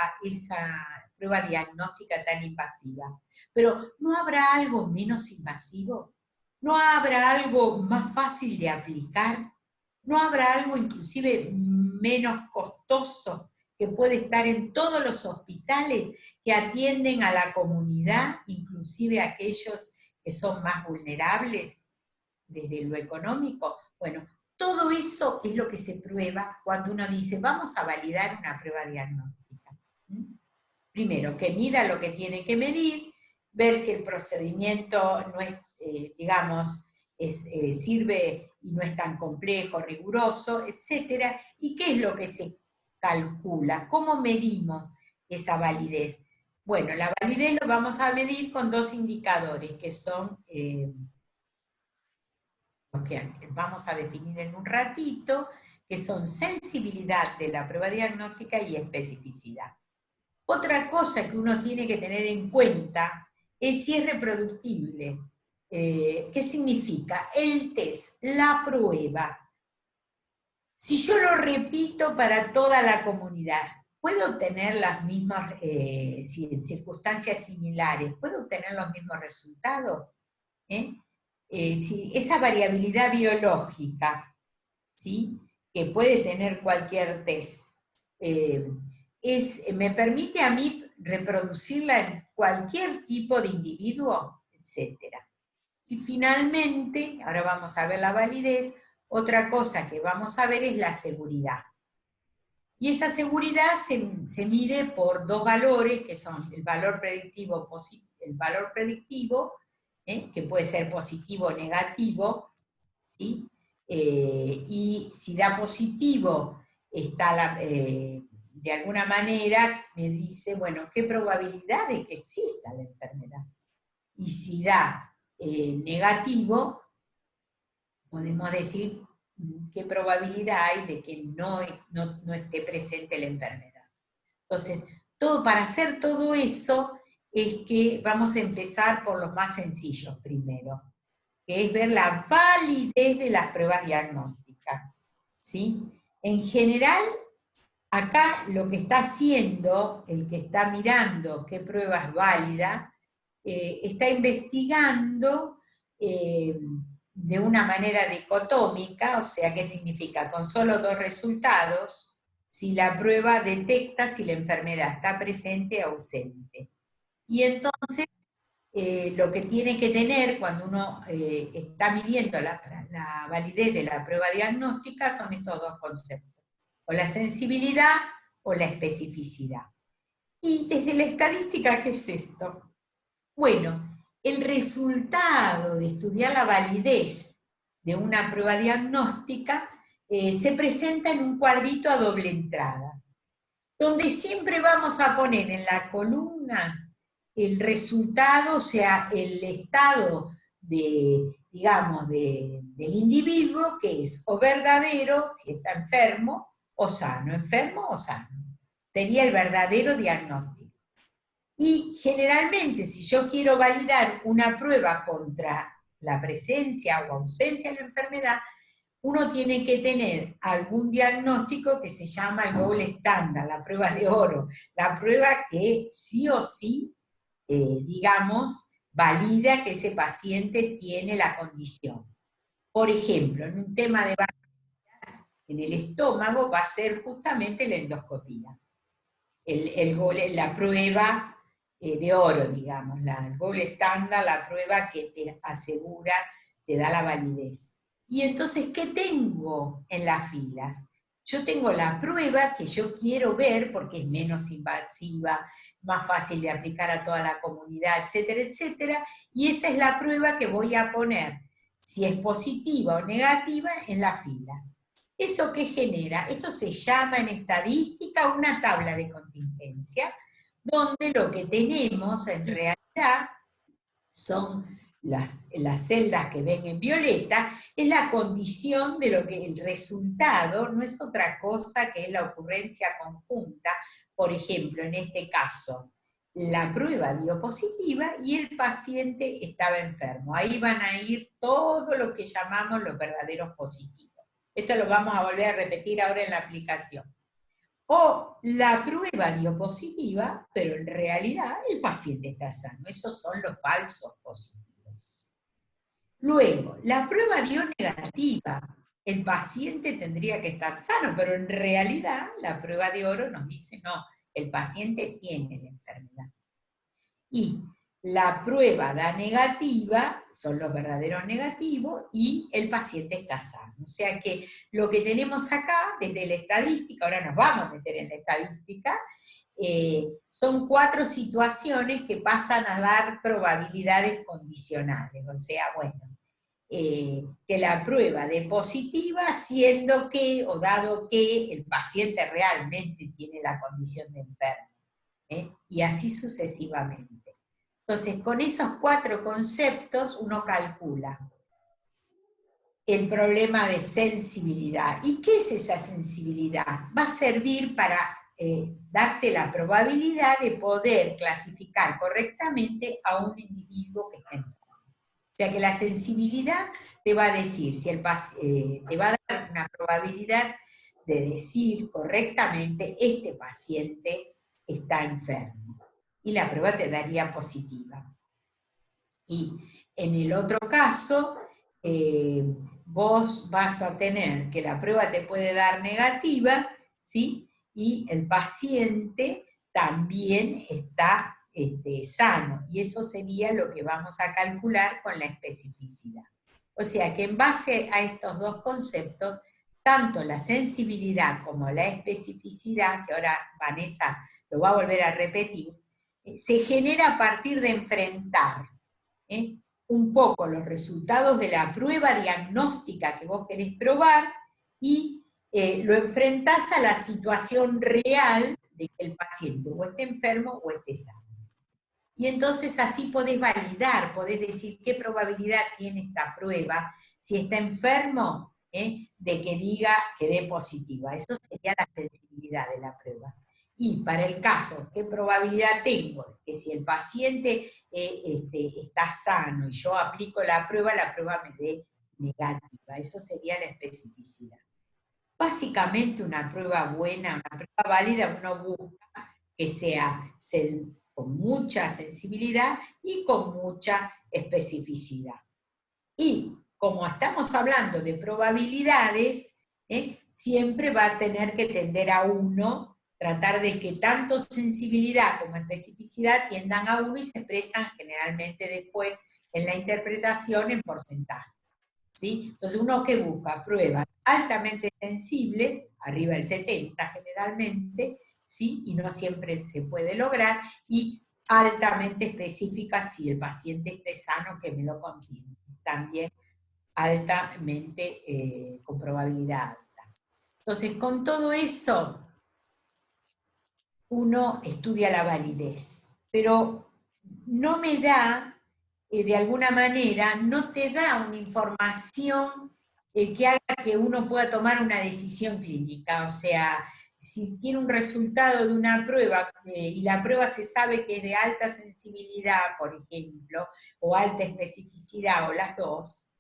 prueba diagnóstica tan invasiva. Pero ¿no habrá algo menos invasivo? ¿No habrá algo más fácil de aplicar? ¿No habrá algo inclusive menos costoso que puede estar en todos los hospitales que atienden a la comunidad, inclusive a aquellos que son más vulnerables desde lo económico? Bueno, todo eso es lo que se prueba cuando uno dice, vamos a validar una prueba diagnóstica. Primero, que mida lo que tiene que medir, ver si el procedimiento no es, digamos, sirve y no es tan complejo, riguroso, etc. ¿Y qué es lo que se calcula? ¿Cómo medimos esa validez? Bueno, la validez lo vamos a medir con dos indicadores, que son los que vamos a definir en un ratito, que son sensibilidad de la prueba diagnóstica y especificidad. Otra cosa que uno tiene que tener en cuenta es si es reproductible. ¿Qué significa? El test, la prueba. Si yo lo repito para toda la comunidad, ¿puedo obtener las mismas, en circunstancias similares, ¿puedo obtener los mismos resultados? Si esa variabilidad biológica, ¿sí?, que puede tener cualquier test, me permite a mí reproducirla en cualquier tipo de individuo, etc. Y finalmente, ahora vamos a ver la validez, otra cosa que vamos a ver es la seguridad. Y esa seguridad se mide por dos valores, que son el valor predictivo, que puede ser positivo o negativo, ¿sí? Y si da positivo, está de alguna manera me dice, bueno, ¿qué probabilidad de que exista la enfermedad? Y si da negativo, podemos decir qué probabilidad hay de que no esté presente la enfermedad. Entonces, para hacer todo eso, es que vamos a empezar por los más sencillos primero, que es ver la validez de las pruebas diagnósticas, ¿sí? En general, acá lo que está haciendo, el que está mirando qué prueba es válida, está investigando de una manera dicotómica, o sea, ¿qué significa? Con solo dos resultados, si la prueba detecta si la enfermedad está presente o ausente. Y entonces, lo que tiene que tener cuando uno está midiendo la validez de la prueba diagnóstica son estos dos conceptos, o la sensibilidad o la especificidad. Y desde la estadística, ¿qué es esto? Bueno, el resultado de estudiar la validez de una prueba diagnóstica se presenta en un cuadrito a doble entrada, donde siempre vamos a poner en la columna el resultado, o sea, el estado digamos, del individuo, que es o verdadero, si está enfermo, o sano, enfermo o sano. Sería el verdadero diagnóstico. Y generalmente, si yo quiero validar una prueba contra la presencia o ausencia de la enfermedad, uno tiene que tener algún diagnóstico que se llama el gold standard, la prueba de oro, la prueba que sí o sí, digamos, valida que ese paciente tiene la condición. Por ejemplo, en un tema de bacterias en el estómago va a ser justamente la endoscopía. La prueba de oro, digamos, el gold standard, la prueba que te asegura, te da la validez. Y entonces, ¿qué tengo en las filas? yo tengo la prueba que yo quiero ver porque es menos invasiva, más fácil de aplicar a toda la comunidad, etcétera, etcétera, y esa es la prueba que voy a poner, si es positiva o negativa, en las filas. ¿Eso qué genera? Esto se llama en estadística una tabla de contingencia, donde lo que tenemos en realidad son las celdas que ven en violeta, es la condición de lo que el resultado no es otra cosa que es la ocurrencia conjunta. Por ejemplo, en este caso, la prueba dio positiva y el paciente estaba enfermo. Ahí van a ir todo lo que llamamos los verdaderos positivos. Esto lo vamos a volver a repetir ahora en la aplicación. O la prueba dio positiva, pero en realidad el paciente está sano. Esos son los falsos positivos. Luego, la prueba dio negativa. El paciente tendría que estar sano, pero en realidad la prueba de oro nos dice, no, el paciente tiene la enfermedad. Y la prueba da negativa, son los verdaderos negativos, y el paciente está sano. O sea que lo que tenemos acá, desde la estadística, ahora nos vamos a meter en la estadística, son 4 situaciones que pasan a dar probabilidades condicionales. O sea, bueno, que la prueba dé positiva, siendo que, o dado que, el paciente realmente tiene la condición de enfermo. Y así sucesivamente. Entonces, con esos 4 conceptos uno calcula el problema de sensibilidad. ¿Y qué es esa sensibilidad? Va a servir para darte la probabilidad de poder clasificar correctamente a un individuo que está enfermo. O sea que la sensibilidad te va a decir, si te va a dar una probabilidad de decir correctamente, este paciente está enfermo. Y la prueba te daría positiva. Y en el otro caso, vos vas a tener que la prueba te puede dar negativa, ¿sí? Y el paciente también está sano, y eso sería lo que vamos a calcular con la especificidad. O sea que en base a estos 2 conceptos, tanto la sensibilidad como la especificidad, que ahora Vanessa lo va a volver a repetir, se genera a partir de enfrentar un poco los resultados de la prueba diagnóstica que vos querés probar y lo enfrentás a la situación real de que el paciente o esté enfermo o esté sano. Y entonces así podés validar, podés decir qué probabilidad tiene esta prueba, si está enfermo, de que diga que dé positiva. Eso sería la sensibilidad de la prueba. Y para el caso, ¿qué probabilidad tengo? Que si el paciente está sano y yo aplico la prueba me dé negativa. Eso sería la especificidad. Básicamente una prueba buena, una prueba válida, uno busca que sea con mucha sensibilidad y con mucha especificidad. Y como estamos hablando de probabilidades, siempre va a tener que tender a 1, tratar de que tanto sensibilidad como especificidad tiendan a 1 y se expresan generalmente después en la interpretación en porcentaje. ¿Sí? Entonces uno que busca pruebas altamente sensibles, arriba del 70 generalmente, ¿sí? Y no siempre se puede lograr, y altamente específicas si el paciente esté sano, que me lo confirme. También altamente con probabilidad alta. Entonces, con todo eso, uno estudia la validez, pero no me da, de alguna manera, no te da una información que haga que uno pueda tomar una decisión clínica. O sea, si tiene un resultado de una prueba y la prueba se sabe que es de alta sensibilidad, por ejemplo, o alta especificidad, o las dos,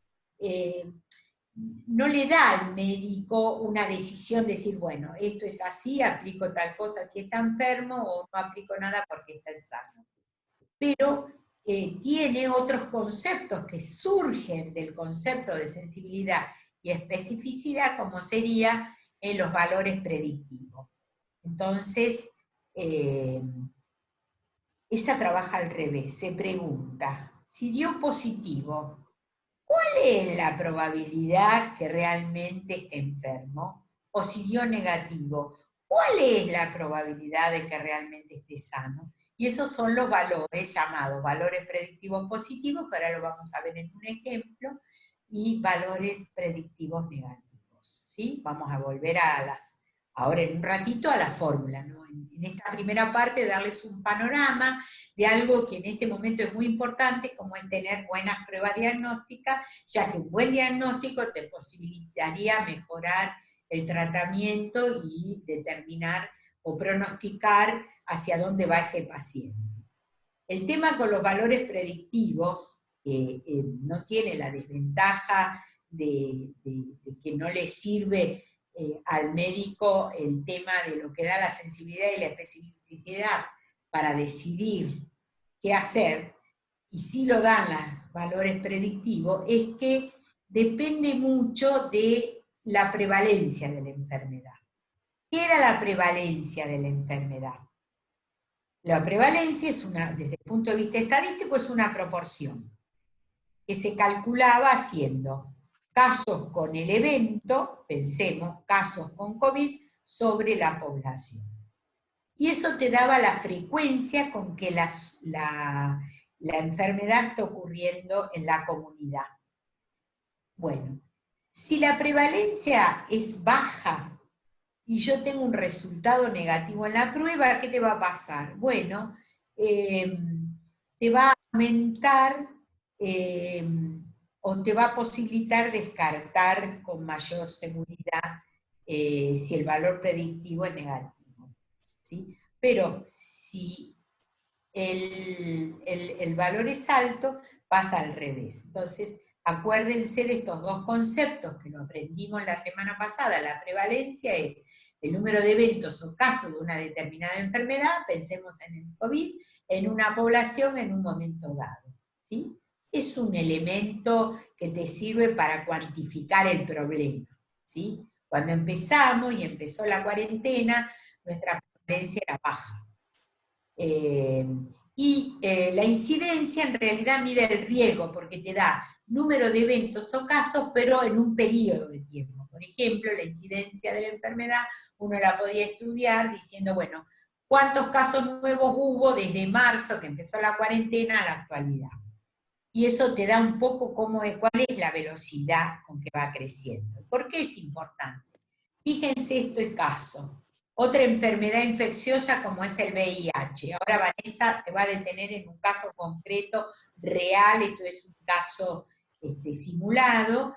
no le da al médico una decisión de decir, bueno, esto es así, aplico tal cosa si está enfermo, o no aplico nada porque está sano. Pero tiene otros conceptos que surgen del concepto de sensibilidad y especificidad, como sería los valores predictivos. Entonces, esa trabaja al revés, se pregunta, si dio positivo, ¿cuál es la probabilidad que realmente esté enfermo? o si dio negativo. ¿Cuál es la probabilidad de que realmente esté sano? Y esos son los valores llamados valores predictivos positivos, que ahora lo vamos a ver en un ejemplo, y valores predictivos negativos, ¿sí? Vamos a volver ahora en un ratito a la fórmula, ¿no? En esta primera parte darles un panorama de algo que en este momento es muy importante, como es tener buenas pruebas diagnósticas, ya que un buen diagnóstico te posibilitaría mejorar el tratamiento y determinar o pronosticar hacia dónde va ese paciente. El tema con los valores predictivos no tiene la desventaja de que no le sirve al médico el tema de lo que da la sensibilidad y la especificidad para decidir qué hacer, y sí lo dan los valores predictivos, es que depende mucho de la prevalencia de la enfermedad. ¿Qué era la prevalencia de la enfermedad? La prevalencia es desde el punto de vista estadístico, es una proporción que se calculaba haciendo casos con el evento, pensemos, casos con COVID, sobre la población. Y eso te daba la frecuencia con que la enfermedad está ocurriendo en la comunidad. Bueno, si la prevalencia es baja y yo tengo un resultado negativo en la prueba, ¿qué te va a pasar? Bueno, te va a aumentar o te va a posibilitar descartar con mayor seguridad si el valor predictivo es negativo, ¿sí? Pero si el valor es alto, pasa al revés. Entonces, acuérdense de estos dos conceptos que lo aprendimos la semana pasada. La prevalencia es el número de eventos o casos de una determinada enfermedad, pensemos en el COVID, en una población en un momento dado, ¿sí? Es un elemento que te sirve para cuantificar el problema, ¿sí? Cuando empezamos y empezó la cuarentena, nuestra prevalencia era baja. La incidencia en realidad mide el riesgo, porque te da número de eventos o casos, pero en un periodo de tiempo. Por ejemplo, la incidencia de la enfermedad, uno la podía estudiar diciendo, bueno, ¿cuántos casos nuevos hubo desde marzo, que empezó la cuarentena, a la actualidad? Y eso te da un poco cuál es la velocidad con que va creciendo. ¿Por qué es importante? Fíjense este caso. Otra enfermedad infecciosa como es el VIH. Ahora Vanessa se va a detener en un caso concreto, real, esto es un caso simulado.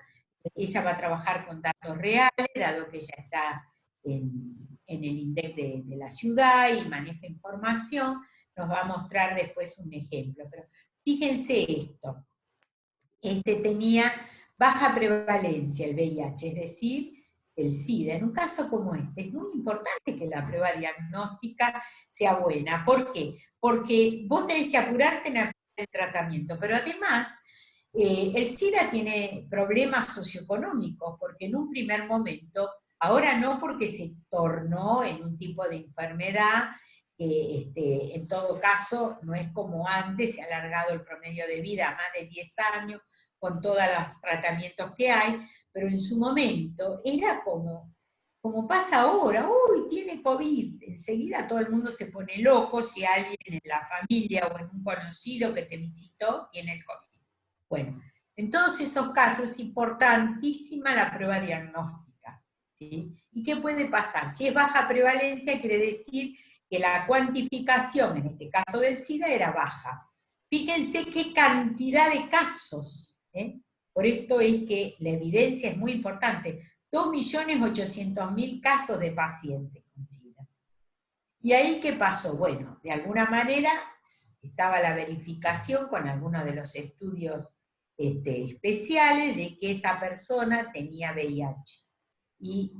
Ella va a trabajar con datos reales, dado que ella está en el INDEC de la ciudad y maneja información. Nos va a mostrar después un ejemplo. Pero fíjense esto. Tenía baja prevalencia el VIH, es decir, el SIDA. En un caso como este, es muy importante que la prueba diagnóstica sea buena. ¿Por qué? Porque vos tenés que apurarte en el tratamiento, pero además el SIDA tiene problemas socioeconómicos, porque en un primer momento, ahora no porque se tornó en un tipo de enfermedad, en todo caso no es como antes, se ha alargado el promedio de vida a más de 10 años, con todos los tratamientos que hay, pero en su momento era como pasa ahora, uy, tiene COVID, enseguida todo el mundo se pone loco si alguien en la familia o en un conocido que te visitó tiene el COVID. Bueno, en todos esos casos es importantísima la prueba diagnóstica, ¿sí? ¿Y qué puede pasar? Si es baja prevalencia, quiere decir que la cuantificación, en este caso del SIDA, era baja. Fíjense qué cantidad de casos. Por esto es que la evidencia es muy importante. 2.800.000 casos de pacientes con SIDA. ¿Y ahí qué pasó? Bueno, de alguna manera estaba la verificación con algunos de los estudios especiales de que esa persona tenía VIH. Y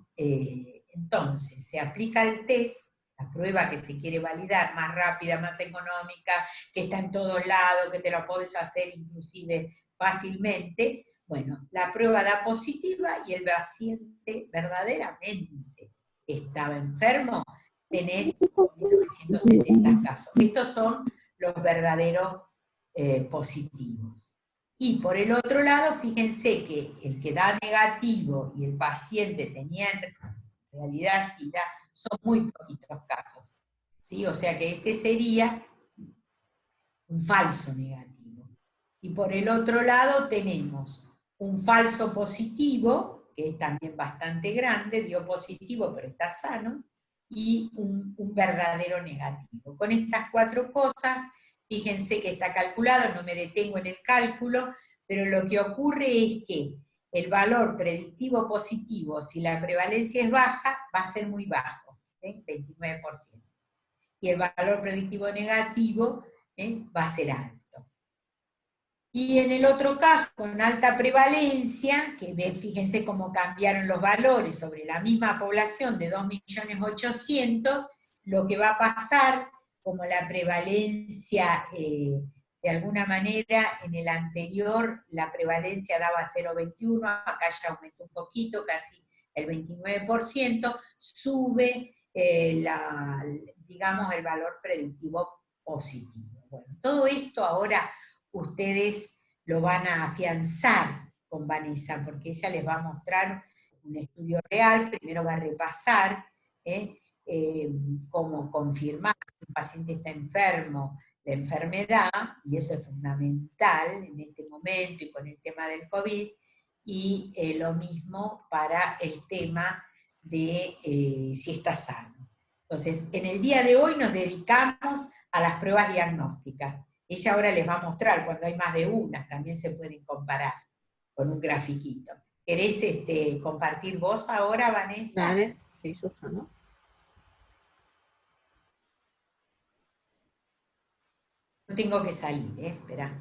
entonces se aplica el test, la prueba que se quiere validar, más rápida, más económica, que está en todos lados, que te lo podés hacer inclusive fácilmente. Bueno, la prueba da positiva y el paciente verdaderamente estaba enfermo. Tenés 1970 casos. Estos son los verdaderos positivos. Y por el otro lado, fíjense que el que da negativo y el paciente tenía En realidad SIDA son muy poquitos casos, ¿sí? O sea que este sería un falso negativo. Y por el otro lado tenemos un falso positivo, que es también bastante grande, dio positivo pero está sano, y un verdadero negativo. Con estas 4 cosas, fíjense que está calculado, no me detengo en el cálculo, pero lo que ocurre es que el valor predictivo positivo, si la prevalencia es baja, va a ser muy bajo, 29%. Y el valor predictivo negativo va a ser alto. Y en el otro caso, con alta prevalencia, que fíjense cómo cambiaron los valores sobre la misma población de 2.800.000, lo que va a pasar, como la prevalencia, de alguna manera, en el anterior, la prevalencia daba 0,21, acá ya aumentó un poquito, casi el 29%, sube, digamos, el valor predictivo positivo. Bueno, todo esto ahora ustedes lo van a afianzar con Vanessa, porque ella les va a mostrar un estudio real, primero va a repasar cómo confirmar si un paciente está enfermo, la enfermedad, y eso es fundamental en este momento y con el tema del COVID, y lo mismo para el tema de si está sano. Entonces, en el día de hoy nos dedicamos a las pruebas diagnósticas. Ella ahora les va a mostrar, cuando hay más de una, también se pueden comparar con un grafiquito. ¿Querés compartir vos ahora, Vanessa? Dale, sí, Susana. No tengo que salir, espera.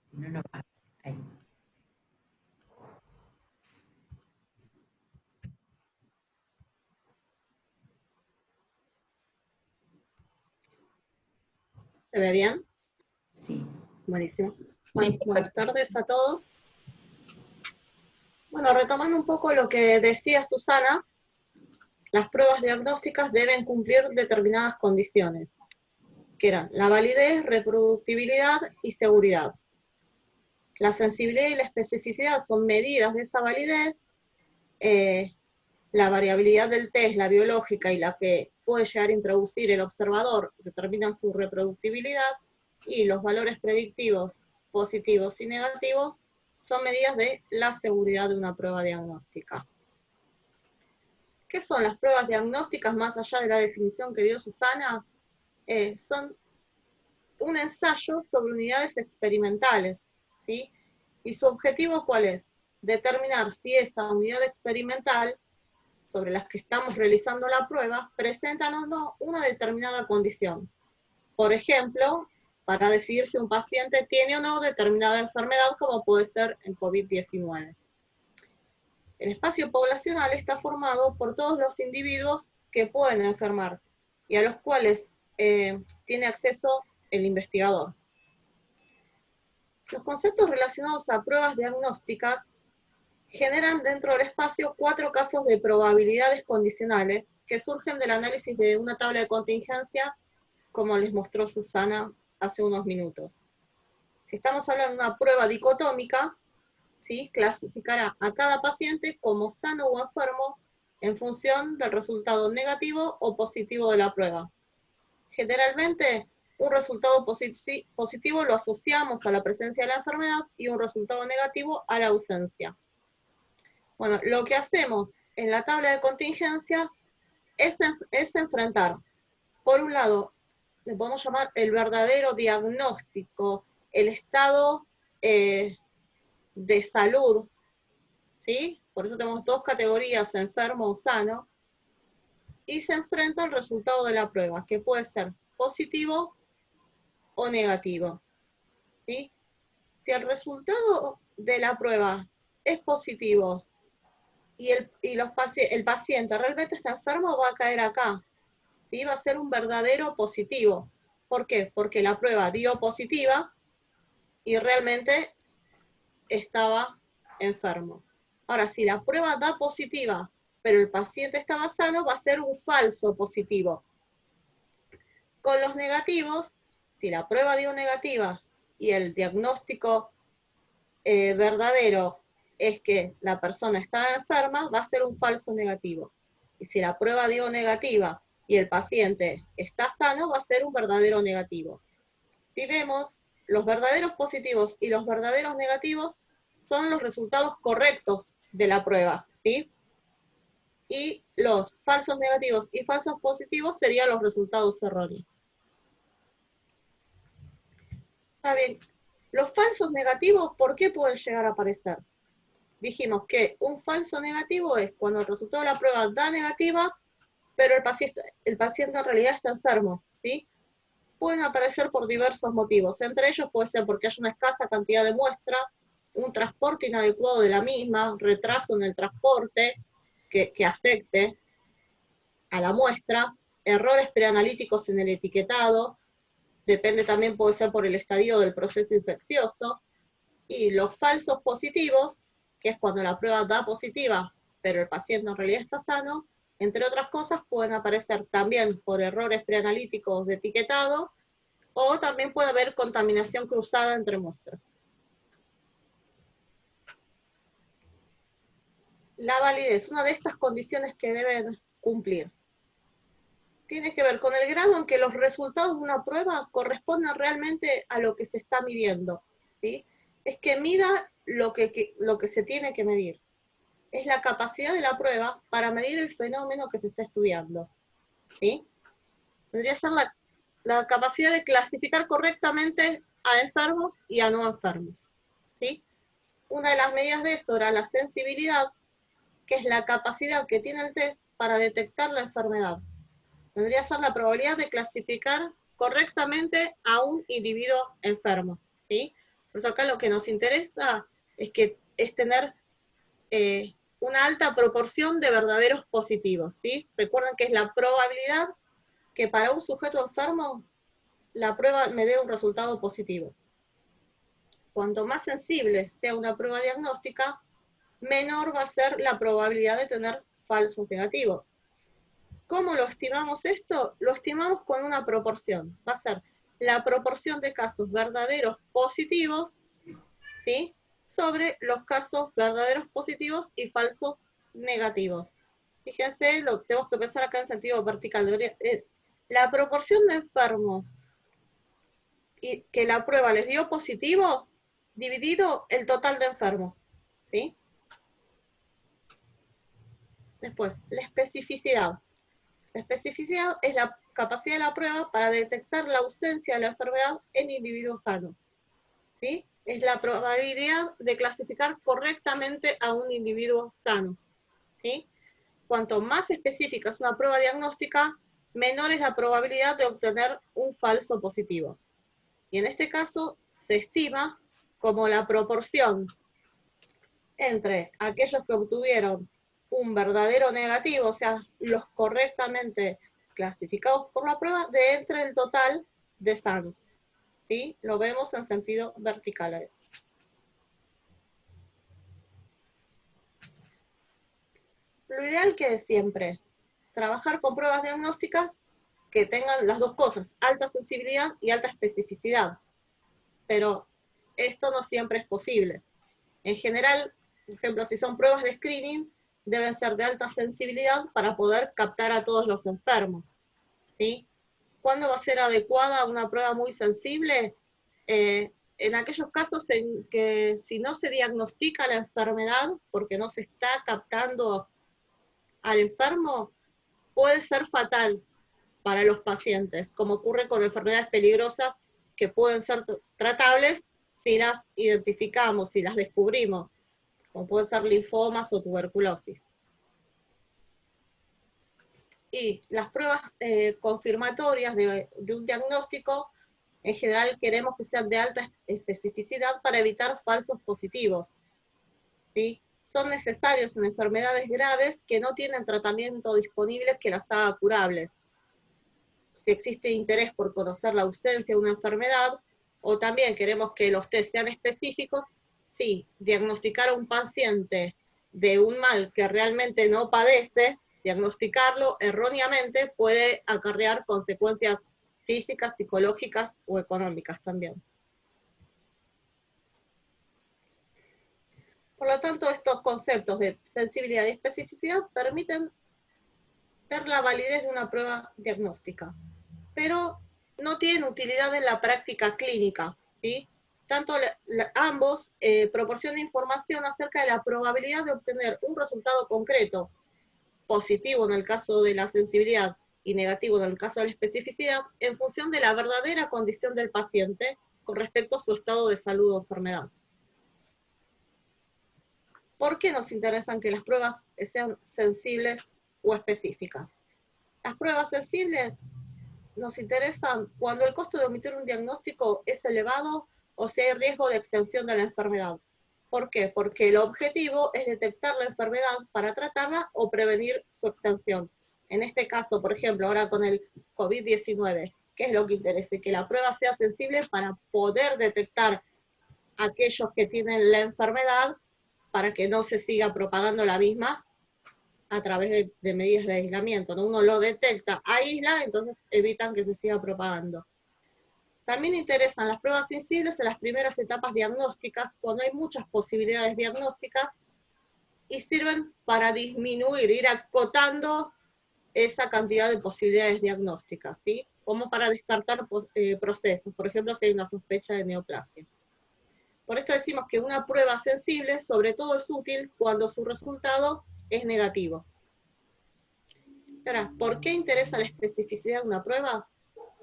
Si no, no va. Ahí. ¿Se ve bien? Sí. Buenísimo. Bueno, Sí, buenas tardes a todos. Bueno, retomando un poco lo que decía Susana, las pruebas diagnósticas deben cumplir determinadas condiciones, que eran la validez, reproductibilidad y seguridad. La sensibilidad y la especificidad son medidas de esa validez, la variabilidad del test, la biológica y la que puede llegar a introducir el observador determinan su reproductibilidad, y los valores predictivos positivos y negativos son medidas de la seguridad de una prueba diagnóstica. ¿Qué son las pruebas diagnósticas más allá de la definición que dio Susana? Son un ensayo sobre unidades experimentales, ¿sí? ¿Y su objetivo cuál es? Determinar si esa unidad experimental sobre las que estamos realizando la prueba presentan o no una determinada condición. Por ejemplo, para decidir si un paciente tiene o no determinada enfermedad, como puede ser el COVID-19. El espacio poblacional está formado por todos los individuos que pueden enfermar y a los cuales tiene acceso el investigador. Los conceptos relacionados a pruebas diagnósticas generan dentro del espacio 4 casos de probabilidades condicionales que surgen del análisis de una tabla de contingencia, como les mostró Susana hace unos minutos. Si estamos hablando de una prueba dicotómica, ¿sí?, clasificará a cada paciente como sano o enfermo en función del resultado negativo o positivo de la prueba. Generalmente, un resultado positivo lo asociamos a la presencia de la enfermedad y un resultado negativo a la ausencia. Bueno, lo que hacemos en la tabla de contingencia es enfrentar, por un lado, le podemos llamar el verdadero diagnóstico, el estado de salud, ¿sí? Por eso tenemos 2 categorías, enfermo o sano, y se enfrenta al resultado de la prueba, que puede ser positivo o negativo, ¿sí? Si el resultado de la prueba es positivo y el paciente realmente está enfermo, va a caer acá, ¿sí? Va a ser un verdadero positivo. ¿Por qué? Porque la prueba dio positiva y realmente estaba enfermo. Ahora, si la prueba da positiva, pero el paciente estaba sano, va a ser un falso positivo. Con los negativos, si la prueba dio negativa y el diagnóstico verdadero es que la persona está enferma, va a ser un falso negativo. Y si la prueba dio negativa y el paciente está sano, va a ser un verdadero negativo. Si vemos, los verdaderos positivos y los verdaderos negativos son los resultados correctos de la prueba, ¿sí? Y los falsos negativos y falsos positivos serían los resultados erróneos. Ahora bien, los falsos negativos, ¿por qué pueden llegar a aparecer? Dijimos que un falso negativo es cuando el resultado de la prueba da negativa, pero el paciente en realidad está enfermo, ¿sí? Pueden aparecer por diversos motivos. Entre ellos puede ser porque hay una escasa cantidad de muestra, un transporte inadecuado de la misma, retraso en el transporte que afecte a la muestra, errores preanalíticos en el etiquetado, depende también, puede ser por el estadio del proceso infeccioso, y los falsos positivos, que es cuando la prueba da positiva, pero el paciente en realidad está sano, entre otras cosas pueden aparecer también por errores preanalíticos de etiquetado, o también puede haber contaminación cruzada entre muestras. La validez, una de estas condiciones que deben cumplir, tiene que ver con el grado en que los resultados de una prueba corresponden realmente a lo que se está midiendo, ¿sí? Es que mida lo que se tiene que medir. Es la capacidad de la prueba para medir el fenómeno que se está estudiando, ¿sí? Tendría que ser la capacidad de clasificar correctamente a enfermos y a no enfermos, ¿sí? Una de las medidas de eso era la sensibilidad, que es la capacidad que tiene el test para detectar la enfermedad. Tendría que ser la probabilidad de clasificar correctamente a un individuo enfermo, ¿sí? Por eso acá lo que nos interesa es tener una alta proporción de verdaderos positivos, ¿sí? Recuerden que es la probabilidad que para un sujeto enfermo la prueba me dé un resultado positivo. Cuanto más sensible sea una prueba diagnóstica, menor va a ser la probabilidad de tener falsos negativos. ¿Cómo lo estimamos esto? Lo estimamos con una proporción. Va a ser la proporción de casos verdaderos positivos, ¿sí?, sobre los casos verdaderos positivos y falsos negativos. Fíjense, lo que tenemos que pensar acá en sentido vertical. Es la proporción de enfermos y que la prueba les dio positivo, dividido el total de enfermos, ¿sí? Después, la especificidad. La especificidad es la capacidad de la prueba para detectar la ausencia de la enfermedad en individuos sanos, ¿sí? Es la probabilidad de clasificar correctamente a un individuo sano, ¿sí? Cuanto más específica es una prueba diagnóstica, menor es la probabilidad de obtener un falso positivo. Y en este caso se estima como la proporción entre aquellos que obtuvieron un verdadero negativo, o sea, los correctamente clasificados por la prueba, de entre el total de sanos, ¿sí? Lo vemos en sentido vertical a eso. Lo ideal que es siempre trabajar con pruebas diagnósticas que tengan las dos cosas, alta sensibilidad y alta especificidad, pero esto no siempre es posible. En general, por ejemplo, si son pruebas de screening, deben ser de alta sensibilidad para poder captar a todos los enfermos, ¿sí? ¿Cuándo va a ser adecuada una prueba muy sensible? En aquellos casos en que si no se diagnostica la enfermedad, porque no se está captando al enfermo, puede ser fatal para los pacientes, como ocurre con enfermedades peligrosas que pueden ser tratables si las identificamos, si las descubrimos, como pueden ser linfomas o tuberculosis. Y las pruebas confirmatorias de un diagnóstico, en general queremos que sean de alta especificidad para evitar falsos positivos, ¿sí? Son necesarios en enfermedades graves que no tienen tratamiento disponible que las haga curables. Si existe interés por conocer la ausencia de una enfermedad, o también queremos que los test sean específicos, si diagnosticar a un paciente de un mal que realmente no padece, diagnosticarlo erróneamente puede acarrear consecuencias físicas, psicológicas o económicas también. Por lo tanto, estos conceptos de sensibilidad y especificidad permiten ver la validez de una prueba diagnóstica, pero no tienen utilidad en la práctica clínica, ¿sí? Tanto ambos proporcionan información acerca de la probabilidad de obtener un resultado concreto, positivo en el caso de la sensibilidad y negativo en el caso de la especificidad, en función de la verdadera condición del paciente con respecto a su estado de salud o enfermedad. ¿Por qué nos interesan que las pruebas sean sensibles o específicas? Las pruebas sensibles nos interesan cuando el costo de omitir un diagnóstico es elevado o si hay riesgo de extensión de la enfermedad. ¿Por qué? Porque el objetivo es detectar la enfermedad para tratarla o prevenir su extensión. En este caso, por ejemplo, ahora con el COVID-19, ¿qué es lo que interesa? Que la prueba sea sensible para poder detectar a aquellos que tienen la enfermedad para que no se siga propagando la misma a través de medidas de aislamiento, ¿no? Uno lo detecta, aísla, entonces evitan que se siga propagando. También interesan las pruebas sensibles en las primeras etapas diagnósticas, cuando hay muchas posibilidades diagnósticas, y sirven para disminuir, ir acotando esa cantidad de posibilidades diagnósticas, ¿sí? Como para descartar procesos, por ejemplo, si hay una sospecha de neoplasia. Por esto decimos que una prueba sensible, sobre todo, es útil cuando su resultado es negativo. Ahora, ¿por qué interesa la especificidad de una prueba?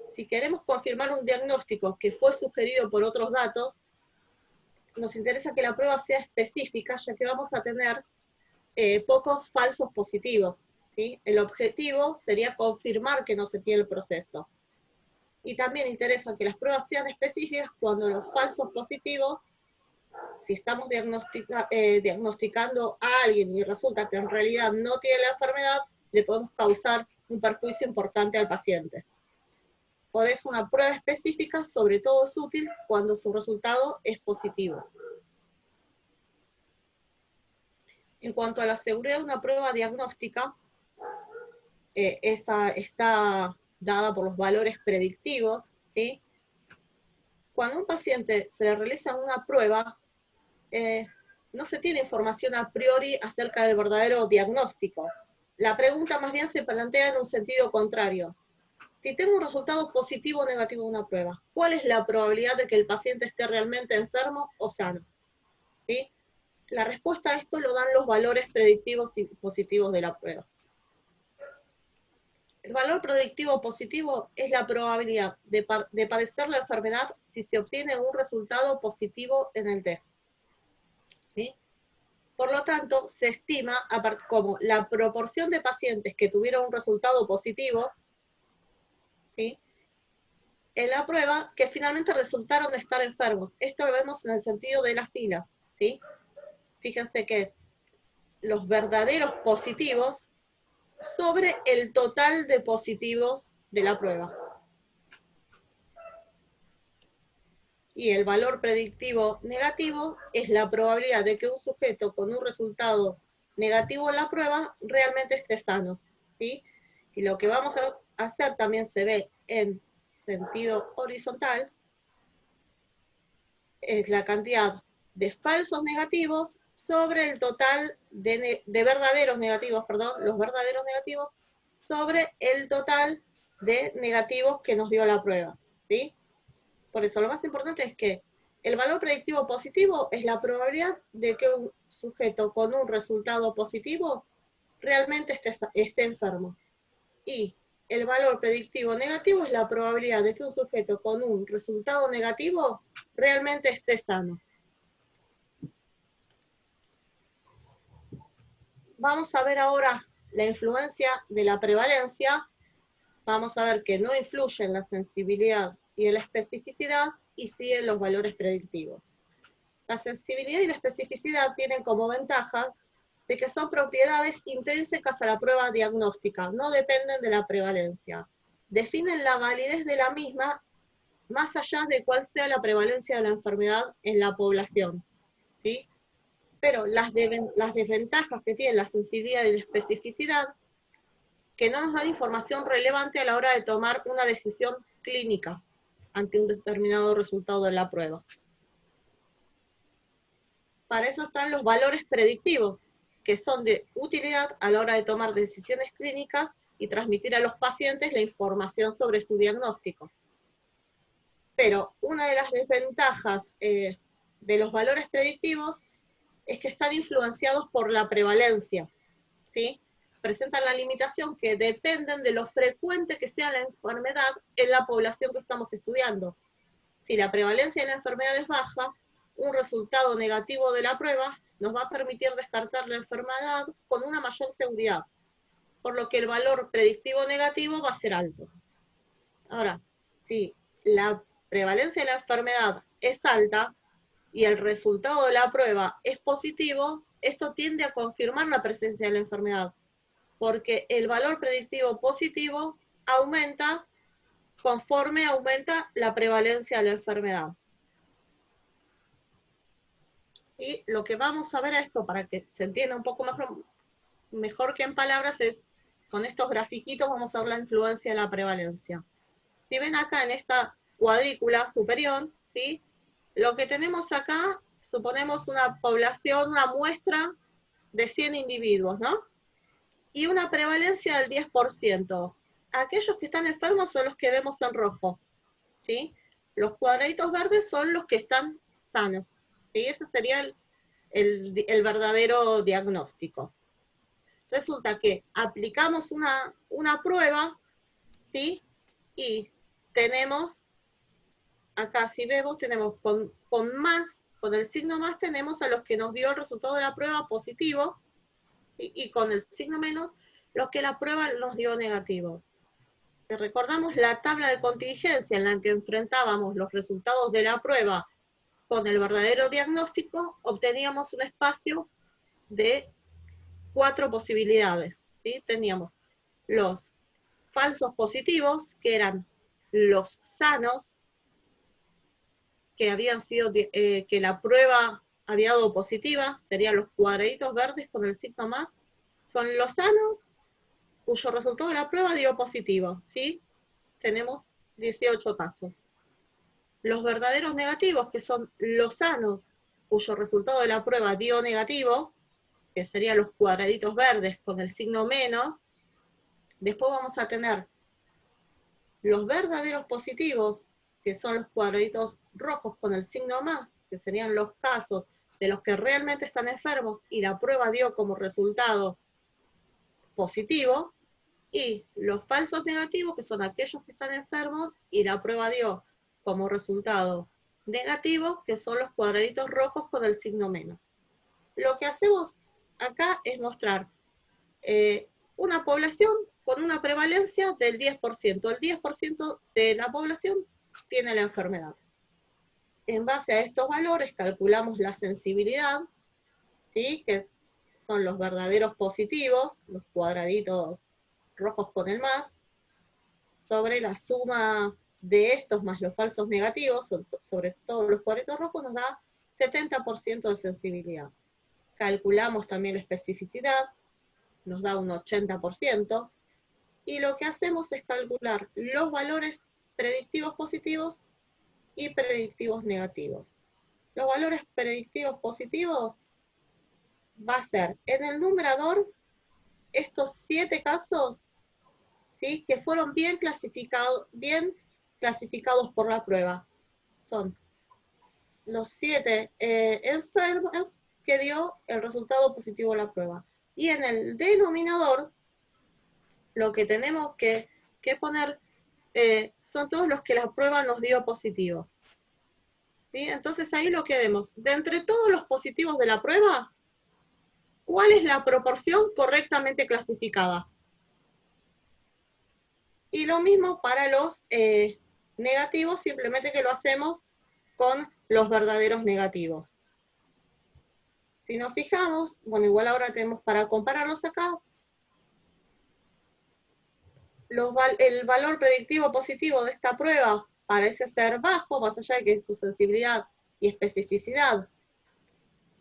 Si queremos confirmar un diagnóstico que fue sugerido por otros datos, nos interesa que la prueba sea específica, ya que vamos a tener pocos falsos positivos, ¿sí? El objetivo sería confirmar que no se tiene el proceso. Y también interesa que las pruebas sean específicas cuando los falsos positivos, si estamos diagnosticando a alguien y resulta que en realidad no tiene la enfermedad, le podemos causar un perjuicio importante al paciente. Por eso una prueba específica sobre todo es útil cuando su resultado es positivo. En cuanto a la seguridad de una prueba diagnóstica, esta está dada por los valores predictivos, ¿sí? Cuando a un paciente se le realiza una prueba, no se tiene información a priori acerca del verdadero diagnóstico. La pregunta más bien se plantea en un sentido contrario. Si tengo un resultado positivo o negativo de una prueba, ¿cuál es la probabilidad de que el paciente esté realmente enfermo o sano? ¿Sí? La respuesta a esto lo dan los valores predictivos y positivos de la prueba. El valor predictivo positivo es la probabilidad de padecer la enfermedad si se obtiene un resultado positivo en el test. ¿Sí? Por lo tanto, se estima como la proporción de pacientes que tuvieron un resultado positivo, ¿sí?, en la prueba, que finalmente resultaron estar enfermos. Esto lo vemos en el sentido de las filas, ¿sí? Fíjense que es los verdaderos positivos sobre el total de positivos de la prueba. Y el valor predictivo negativo es la probabilidad de que un sujeto con un resultado negativo en la prueba realmente esté sano, ¿sí? Y lo que vamos a hacer también se ve en sentido horizontal, es la cantidad de falsos negativos sobre el total de verdaderos negativos, perdón, los verdaderos negativos sobre el total de negativos que nos dio la prueba, ¿sí? Por eso lo más importante es que el valor predictivo positivo es la probabilidad de que un sujeto con un resultado positivo realmente esté enfermo. Y el valor predictivo negativo es la probabilidad de que un sujeto con un resultado negativo realmente esté sano. Vamos a ver ahora la influencia de la prevalencia. Vamos a ver que no influye en la sensibilidad y en la especificidad, y sí en los valores predictivos. La sensibilidad y la especificidad tienen como ventajas de que son propiedades intrínsecas a la prueba diagnóstica, no dependen de la prevalencia. Definen la validez de la misma más allá de cuál sea la prevalencia de la enfermedad en la población, ¿sí? Pero las desventajas que tiene la sensibilidad y la especificidad, que no nos dan información relevante a la hora de tomar una decisión clínica ante un determinado resultado de la prueba. Para eso están los valores predictivos, que son de utilidad a la hora de tomar decisiones clínicas y transmitir a los pacientes la información sobre su diagnóstico. Pero una de las desventajas de los valores predictivos es que están influenciados por la prevalencia, ¿sí? Presentan la limitación que dependen de lo frecuente que sea la enfermedad en la población que estamos estudiando. Si la prevalencia de la enfermedad es baja, un resultado negativo de la prueba nos va a permitir descartar la enfermedad con una mayor seguridad, por lo que el valor predictivo negativo va a ser alto. Ahora, si la prevalencia de la enfermedad es alta y el resultado de la prueba es positivo, esto tiende a confirmar la presencia de la enfermedad, porque el valor predictivo positivo aumenta conforme aumenta la prevalencia de la enfermedad. Y lo que vamos a ver a esto, para que se entienda un poco mejor que en palabras, es con estos grafiquitos vamos a ver la influencia de la prevalencia. Si ven acá en esta cuadrícula superior, ¿sí? Lo que tenemos acá, suponemos una población, una muestra de 100 individuos, ¿no? Y una prevalencia del 10%. Aquellos que están enfermos son los que vemos en rojo, ¿sí? Los cuadraditos verdes son los que están sanos, ¿sí? Ese sería el verdadero diagnóstico. Resulta que aplicamos una prueba, ¿sí? Y tenemos, acá si vemos, tenemos con el signo más tenemos a los que nos dio el resultado de la prueba positivo, y con el signo menos, los que la prueba nos dio negativo. Si recordamos la tabla de contingencia en la que enfrentábamos los resultados de la prueba con el verdadero diagnóstico, obteníamos un espacio de 4 posibilidades, ¿sí? Teníamos los falsos positivos, que eran los sanos, que habían sido, que la prueba había dado positiva, serían los cuadraditos verdes con el signo más, son los sanos, cuyo resultado de la prueba dio positivo, ¿sí? Tenemos 18 casos. Los verdaderos negativos, que son los sanos, cuyo resultado de la prueba dio negativo, que serían los cuadraditos verdes con el signo menos. Después vamos a tener los verdaderos positivos, que son los cuadraditos rojos con el signo más, que serían los casos de los que realmente están enfermos y la prueba dio como resultado positivo, y los falsos negativos, que son aquellos que están enfermos y la prueba dio como resultado negativo, que son los cuadraditos rojos con el signo menos. Lo que hacemos acá es mostrar una población con una prevalencia del 10%. El 10% de la población tiene la enfermedad. En base a estos valores calculamos la sensibilidad, ¿sí? Que son los verdaderos positivos, los cuadraditos rojos con el más, sobre la suma de estos más los falsos negativos, sobre todos los cuadraditos rojos, nos da 70% de sensibilidad. Calculamos también la especificidad, nos da un 80%, y lo que hacemos es calcular los valores predictivos positivos y predictivos negativos. Los valores predictivos positivos va a ser en el numerador estos 7 casos, ¿sí? Que fueron bien clasificados por la prueba. Son los 7 enfermos que dio el resultado positivo de la prueba. Y en el denominador, lo que tenemos que poner son todos los que la prueba nos dio positivo, ¿sí? Entonces ahí lo que vemos, de entre todos los positivos de la prueba, ¿cuál es la proporción correctamente clasificada? Y lo mismo para los negativos, simplemente que lo hacemos con los verdaderos negativos. Si nos fijamos, bueno, igual ahora tenemos para compararlos acá, el valor predictivo positivo de esta prueba parece ser bajo, más allá de que su sensibilidad y especificidad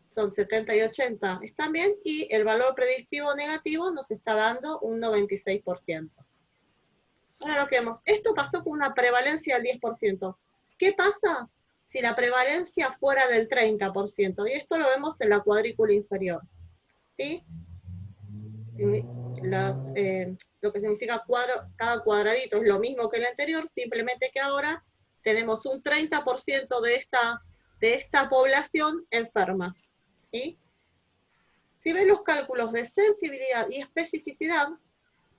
son 70 y 80, están bien, y el valor predictivo negativo nos está dando un 96%. Ahora lo que vemos, esto pasó con una prevalencia del 10%. ¿Qué pasa si la prevalencia fuera del 30%? Y esto lo vemos en la cuadrícula inferior, ¿sí? lo que significa cada cuadradito es lo mismo que el anterior, simplemente que ahora tenemos un 30% de esta población enferma. ¿Sí? Si ven los cálculos de sensibilidad y especificidad,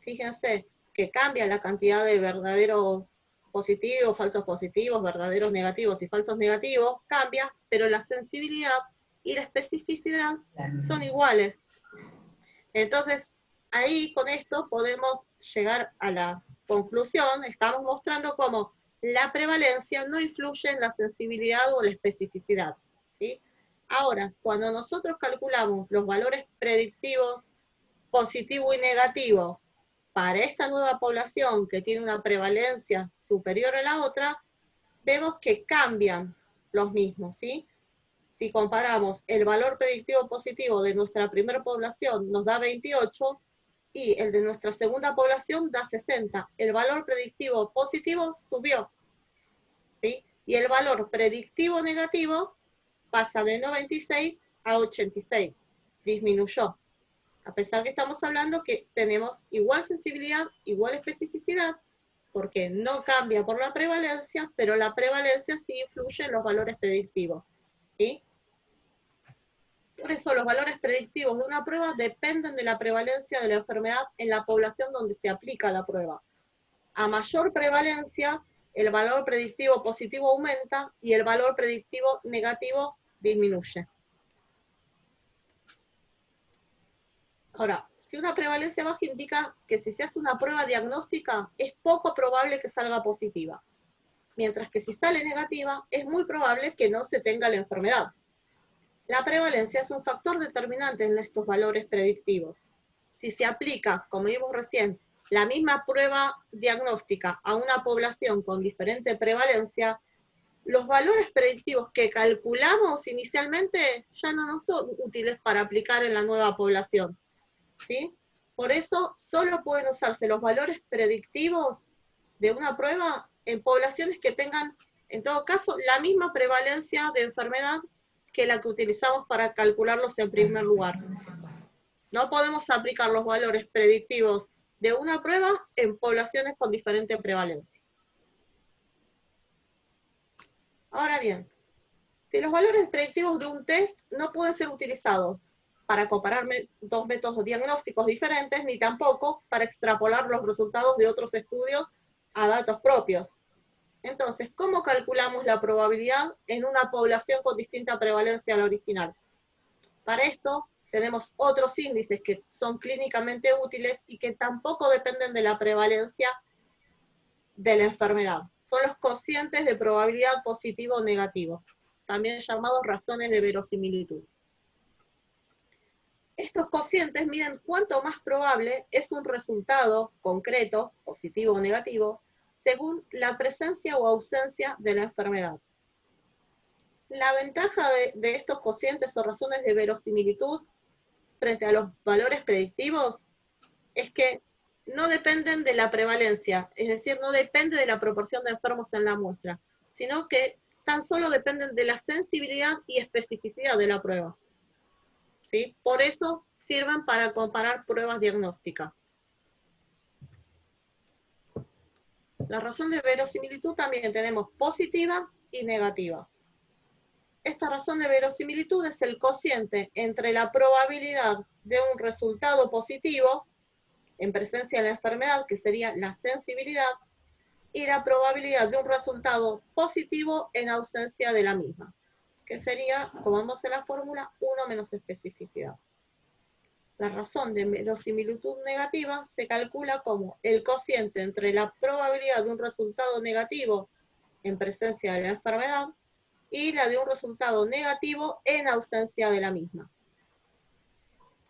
fíjense que cambia la cantidad de verdaderos positivos, falsos positivos, verdaderos negativos y falsos negativos, cambia, pero la sensibilidad y la especificidad son iguales. Entonces, ahí con esto podemos llegar a la conclusión, estamos mostrando cómo la prevalencia no influye en la sensibilidad o la especificidad. ¿Sí? Ahora, cuando nosotros calculamos los valores predictivos positivo y negativo para esta nueva población que tiene una prevalencia superior a la otra, vemos que cambian los mismos, ¿sí? Si comparamos el valor predictivo positivo de nuestra primera población nos da 28 y el de nuestra segunda población da 60. El valor predictivo positivo subió, ¿sí? Y el valor predictivo negativo pasa de 96 a 86, disminuyó. A pesar que estamos hablando que tenemos igual sensibilidad, igual especificidad, porque no cambia por la prevalencia, pero la prevalencia sí influye en los valores predictivos. ¿Sí? Por eso los valores predictivos de una prueba dependen de la prevalencia de la enfermedad en la población donde se aplica la prueba. A mayor prevalencia, el valor predictivo positivo aumenta y el valor predictivo negativo disminuye. Ahora, si una prevalencia baja indica que si se hace una prueba diagnóstica es poco probable que salga positiva, mientras que si sale negativa es muy probable que no se tenga la enfermedad. La prevalencia es un factor determinante en estos valores predictivos. Si se aplica, como vimos recién, la misma prueba diagnóstica a una población con diferente prevalencia, los valores predictivos que calculamos inicialmente ya no nos son útiles para aplicar en la nueva población. ¿Sí? Por eso solo pueden usarse los valores predictivos de una prueba en poblaciones que tengan, en todo caso, la misma prevalencia de enfermedad que la que utilizamos para calcularlos en primer lugar. No podemos aplicar los valores predictivos de una prueba en poblaciones con diferente prevalencia. Ahora bien, si los valores predictivos de un test no pueden ser utilizados para comparar dos métodos diagnósticos diferentes, ni tampoco para extrapolar los resultados de otros estudios a datos propios. Entonces, ¿cómo calculamos la probabilidad en una población con distinta prevalencia a la original? Para esto, tenemos otros índices que son clínicamente útiles y que tampoco dependen de la prevalencia de la enfermedad. Son los cocientes de probabilidad positivo o negativo, también llamados razones de verosimilitud. Estos cocientes miden cuánto más probable es un resultado concreto, positivo o negativo, según la presencia o ausencia de la enfermedad. La ventaja de estos cocientes o razones de verosimilitud frente a los valores predictivos es que no dependen de la prevalencia, es decir, no depende de la proporción de enfermos en la muestra, sino que tan solo dependen de la sensibilidad y especificidad de la prueba. ¿Sí? Por eso sirven para comparar pruebas diagnósticas. La razón de verosimilitud también tenemos positiva y negativa. Esta razón de verosimilitud es el cociente entre la probabilidad de un resultado positivo en presencia de la enfermedad, que sería la sensibilidad, y la probabilidad de un resultado positivo en ausencia de la misma, que sería, como vemos en la fórmula, 1 menos especificidad. La razón de verosimilitud negativa se calcula como el cociente entre la probabilidad de un resultado negativo en presencia de la enfermedad y la de un resultado negativo en ausencia de la misma.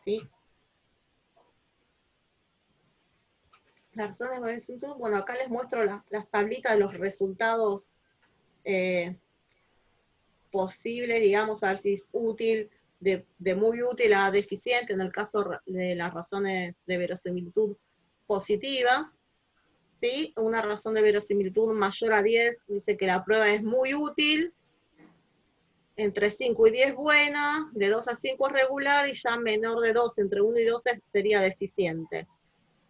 ¿Sí? Las razones de verosimilitud, bueno, acá les muestro las tablitas de los resultados posibles, digamos, a ver si es útil, de muy útil a deficiente, en el caso de las razones de verosimilitud positivas. ¿Sí? Una razón de verosimilitud mayor a 10 dice que la prueba es muy útil, entre 5 y 10 buena, de 2 a 5 es regular, y ya menor de 2, entre 1 y 2 sería deficiente.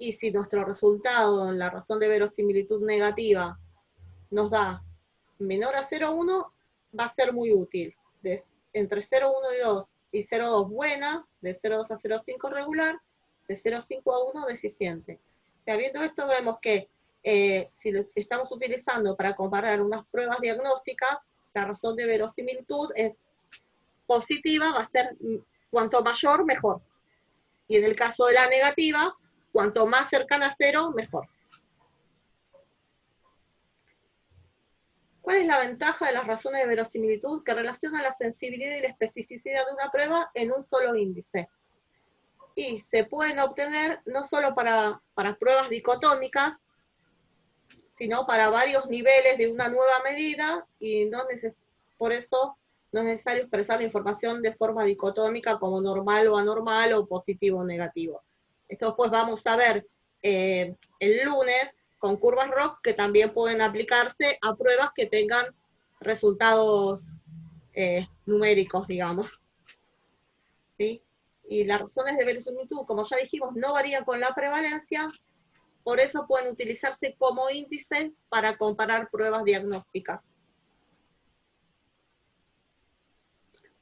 Y si nuestro resultado en la razón de verosimilitud negativa nos da menor a 0,1, va a ser muy útil. Entre 0,1 y 2 y 0,2 buena, de 0,2 a 0,5 regular, de 0,5 a 1 deficiente. Viendo esto vemos que si lo estamos utilizando para comparar unas pruebas diagnósticas, la razón de verosimilitud es positiva, va a ser cuanto mayor, mejor. Y en el caso de la negativa, cuanto más cercana a 0, mejor. ¿Cuál es la ventaja de las razones de verosimilitud? Que relaciona la sensibilidad y la especificidad de una prueba en un solo índice. Y se pueden obtener no solo para pruebas dicotómicas, sino para varios niveles de una nueva medida, y por eso no es necesario expresar la información de forma dicotómica como normal o anormal, o positivo o negativo. Esto después vamos a ver el lunes con curvas ROC, que también pueden aplicarse a pruebas que tengan resultados numéricos, digamos. ¿Sí? Y las razones de verosimilitud, como ya dijimos, no varían con la prevalencia, por eso pueden utilizarse como índice para comparar pruebas diagnósticas.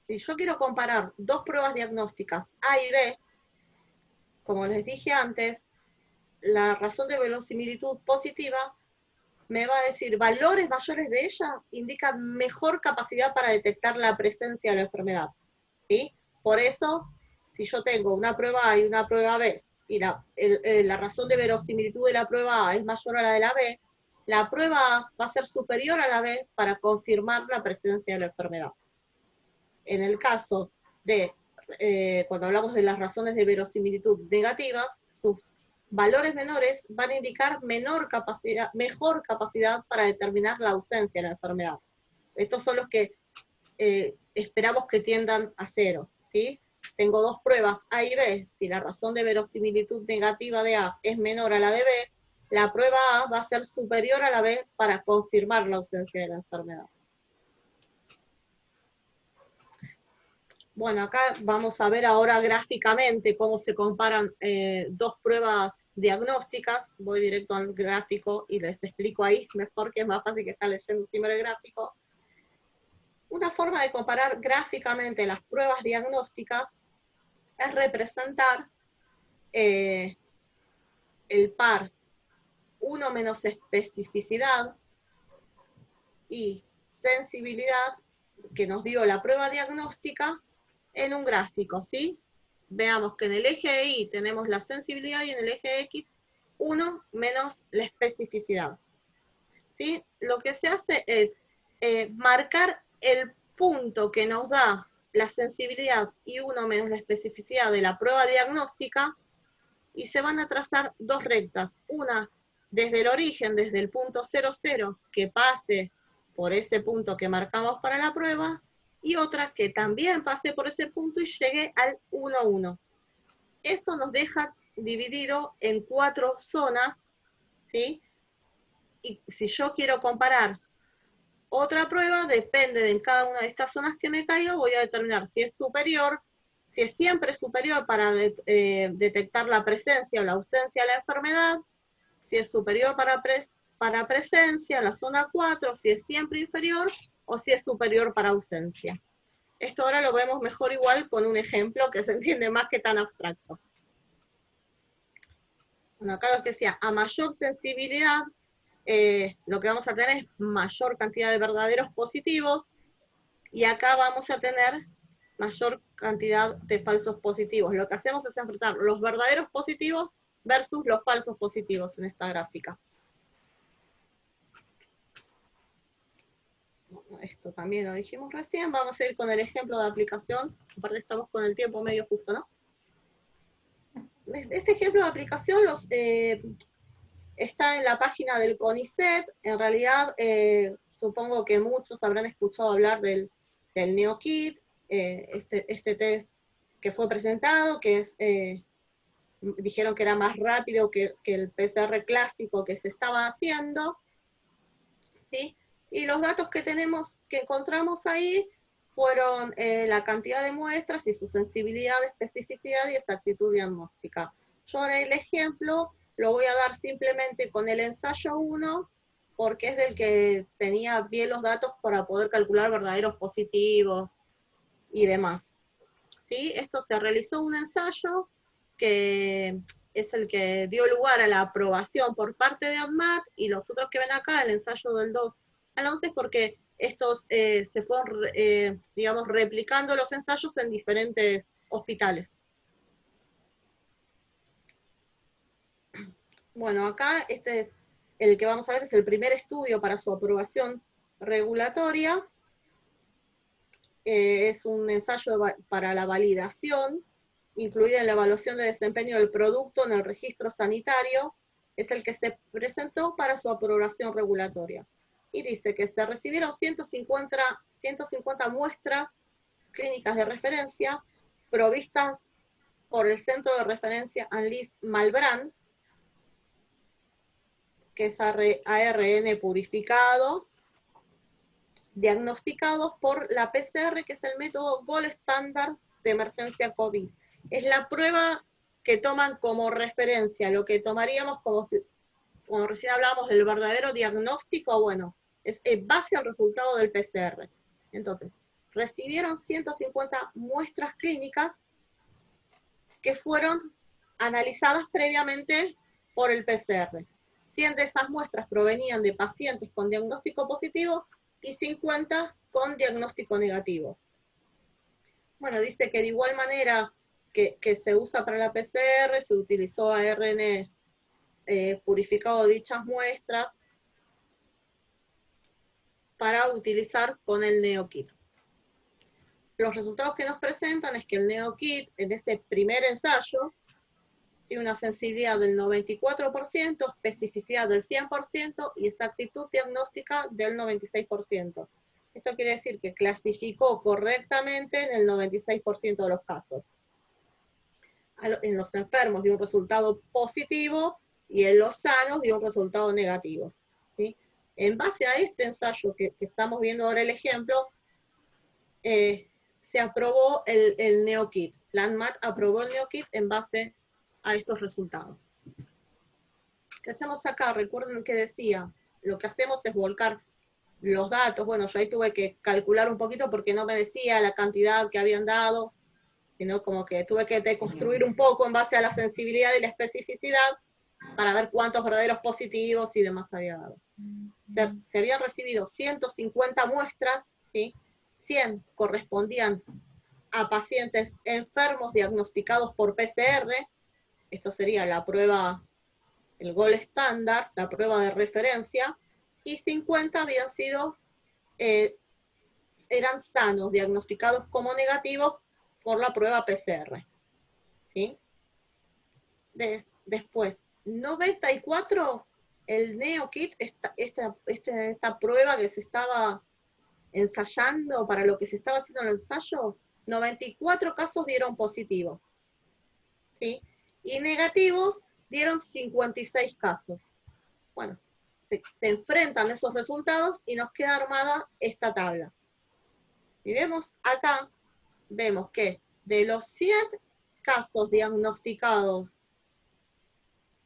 Si yo quiero comparar dos pruebas diagnósticas A y B, como les dije antes, la razón de verosimilitud positiva me va a decir valores mayores de ella indican mejor capacidad para detectar la presencia de la enfermedad. ¿Sí? Por eso, si yo tengo una prueba A y una prueba B, y la razón de verosimilitud de la prueba A es mayor a la de la B, la prueba A va a ser superior a la B para confirmar la presencia de la enfermedad. En el caso de, cuando hablamos de las razones de verosimilitud negativas, sus valores menores van a indicar mejor capacidad para determinar la ausencia de la enfermedad. Estos son los que esperamos que tiendan a 0, ¿sí? Tengo dos pruebas A y B, si la razón de verosimilitud negativa de A es menor a la de B, la prueba A va a ser superior a la B para confirmar la ausencia de la enfermedad. Bueno, acá vamos a ver ahora gráficamente cómo se comparan dos pruebas diagnósticas. Voy directo al gráfico y les explico ahí mejor, que es más fácil que estar leyendo primero el gráfico. Una forma de comparar gráficamente las pruebas diagnósticas es representar el par 1 menos especificidad y sensibilidad que nos dio la prueba diagnóstica en un gráfico, ¿sí? Veamos que en el eje Y tenemos la sensibilidad y en el eje X 1 menos la especificidad. ¿Sí? Lo que se hace es marcar el punto que nos da la sensibilidad y 1 menos la especificidad de la prueba diagnóstica, y se van a trazar dos rectas, una desde el origen, desde el punto 00, que pase por ese punto que marcamos para la prueba, y otra que también pase por ese punto y llegue al 1, 1. Eso nos deja dividido en 4 zonas, ¿sí? Y si yo quiero comparar otra prueba, depende de cada una de estas zonas que me caiga, voy a determinar si es superior, si es siempre superior para detectar la presencia o la ausencia de la enfermedad, si es superior para presencia en la zona 4, si es siempre inferior, o si es superior para ausencia. Esto ahora lo vemos mejor igual con un ejemplo que se entiende más que tan abstracto. Bueno, acá lo que decía, a mayor sensibilidad, lo que vamos a tener es mayor cantidad de verdaderos positivos, y acá vamos a tener mayor cantidad de falsos positivos. Lo que hacemos es enfrentar los verdaderos positivos versus los falsos positivos en esta gráfica. Bueno, esto también lo dijimos recién. Vamos a ir con el ejemplo de aplicación. Aparte estamos con el tiempo medio justo, ¿no? Este ejemplo de aplicación está en la página del CONICET. En realidad, supongo que muchos habrán escuchado hablar del NeoKit, este test que fue presentado, que es, dijeron que era más rápido que el PCR clásico que se estaba haciendo, ¿sí? Y los datos que encontramos ahí fueron la cantidad de muestras y su sensibilidad, especificidad y exactitud diagnóstica. Yo ahora el ejemplo lo voy a dar simplemente con el ensayo 1, porque es del que tenía bien los datos para poder calcular verdaderos positivos y demás. ¿Sí? Esto se realizó un ensayo que es el que dio lugar a la aprobación por parte de ANMAT, y los otros que ven acá, el ensayo del 2 al 11, porque estos se fueron, digamos, replicando los ensayos en diferentes hospitales. Bueno, acá este es el que vamos a ver, es el primer estudio para su aprobación regulatoria. Es un ensayo para la validación, incluida en la evaluación de desempeño del producto en el registro sanitario. Es el que se presentó para su aprobación regulatoria. Y dice que se recibieron 150 muestras clínicas de referencia provistas por el Centro de Referencia Annelies Malbrand, que es ARN purificado, diagnosticados por la PCR, que es el método Gold Standard de emergencia COVID. Es la prueba que toman como referencia, lo que tomaríamos como recién hablábamos del verdadero diagnóstico, bueno, es base al resultado del PCR. Entonces, recibieron 150 muestras clínicas que fueron analizadas previamente por el PCR. 100 de esas muestras provenían de pacientes con diagnóstico positivo y 50 con diagnóstico negativo. Bueno, dice que de igual manera que se usa para la PCR, se utilizó ARN purificado de dichas muestras para utilizar con el NeoKit. Los resultados que nos presentan es que el NeoKit, en este primer ensayo, tiene una sensibilidad del 94%, especificidad del 100% y exactitud diagnóstica del 96%. Esto quiere decir que clasificó correctamente en el 96% de los casos. En los enfermos dio un resultado positivo y en los sanos dio un resultado negativo. ¿Sí? En base a este ensayo que estamos viendo ahora el ejemplo, se aprobó el NeoKit. La ANMAT aprobó el NeoKit en base a estos resultados. ¿Qué hacemos acá? Recuerden que decía, lo que hacemos es volcar los datos. Bueno, yo ahí tuve que calcular un poquito porque no me decía la cantidad que habían dado, sino como que tuve que deconstruir un poco en base a la sensibilidad y la especificidad para ver cuántos verdaderos positivos y demás había dado. Se habían recibido 150 muestras, ¿sí? 100 correspondían a pacientes enfermos diagnosticados por PCR. Esto sería la prueba, el Gold Standard, la prueba de referencia, y 50 habían sido, eran sanos, diagnosticados como negativos por la prueba PCR. ¿Sí? Después, 94, el NeoKit, esta prueba que se estaba ensayando, para lo que se estaba haciendo en el ensayo, 94 casos dieron positivos. ¿Sí? Y negativos dieron 56 casos. Bueno, se enfrentan esos resultados y nos queda armada esta tabla. Si vemos acá, vemos que de los 100 casos diagnosticados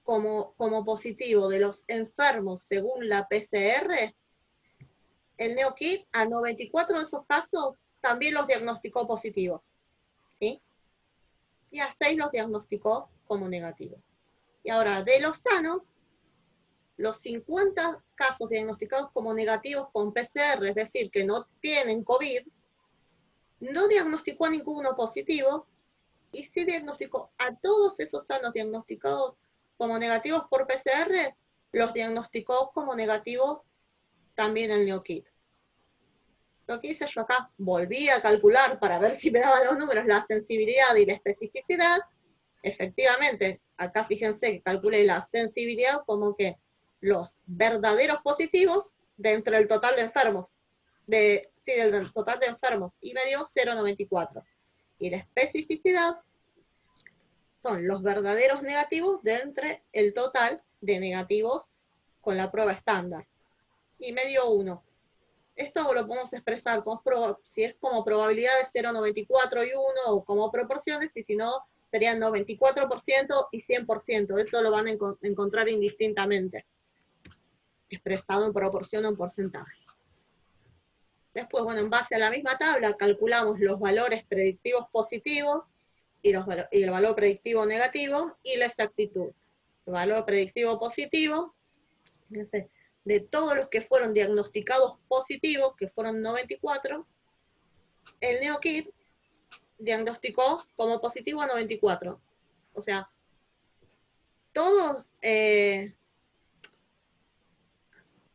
como positivo de los enfermos según la PCR, el NeoKit a 94 de esos casos también los diagnosticó positivos. ¿Sí? Y a 6 los diagnosticó como negativos. Y ahora, de los sanos, los 50 casos diagnosticados como negativos con PCR, es decir, que no tienen COVID, no diagnosticó a ninguno positivo, y sí diagnosticó a todos esos sanos diagnosticados como negativos por PCR, los diagnosticó como negativos también el NeoKit. Lo que hice yo acá, volví a calcular para ver si me daban los números, la sensibilidad y la especificidad. Efectivamente, acá fíjense que calculé la sensibilidad como que los verdaderos positivos de entre el total de enfermos, del total de enfermos, y me dio 0,94. Y la especificidad son los verdaderos negativos de entre el total de negativos con la prueba estándar. Y me dio 1. Esto lo podemos expresar si es como probabilidad de 0,94 y 1, o como proporciones, y si no, serían 94% y 100%, eso lo van a encontrar indistintamente, expresado en proporción o en porcentaje. Después, bueno, en base a la misma tabla, calculamos los valores predictivos positivos y el valor predictivo negativo y la exactitud. El valor predictivo positivo, fíjense, de todos los que fueron diagnosticados positivos, que fueron 94, el NeoKit diagnosticó como positivo a 94. O sea, todos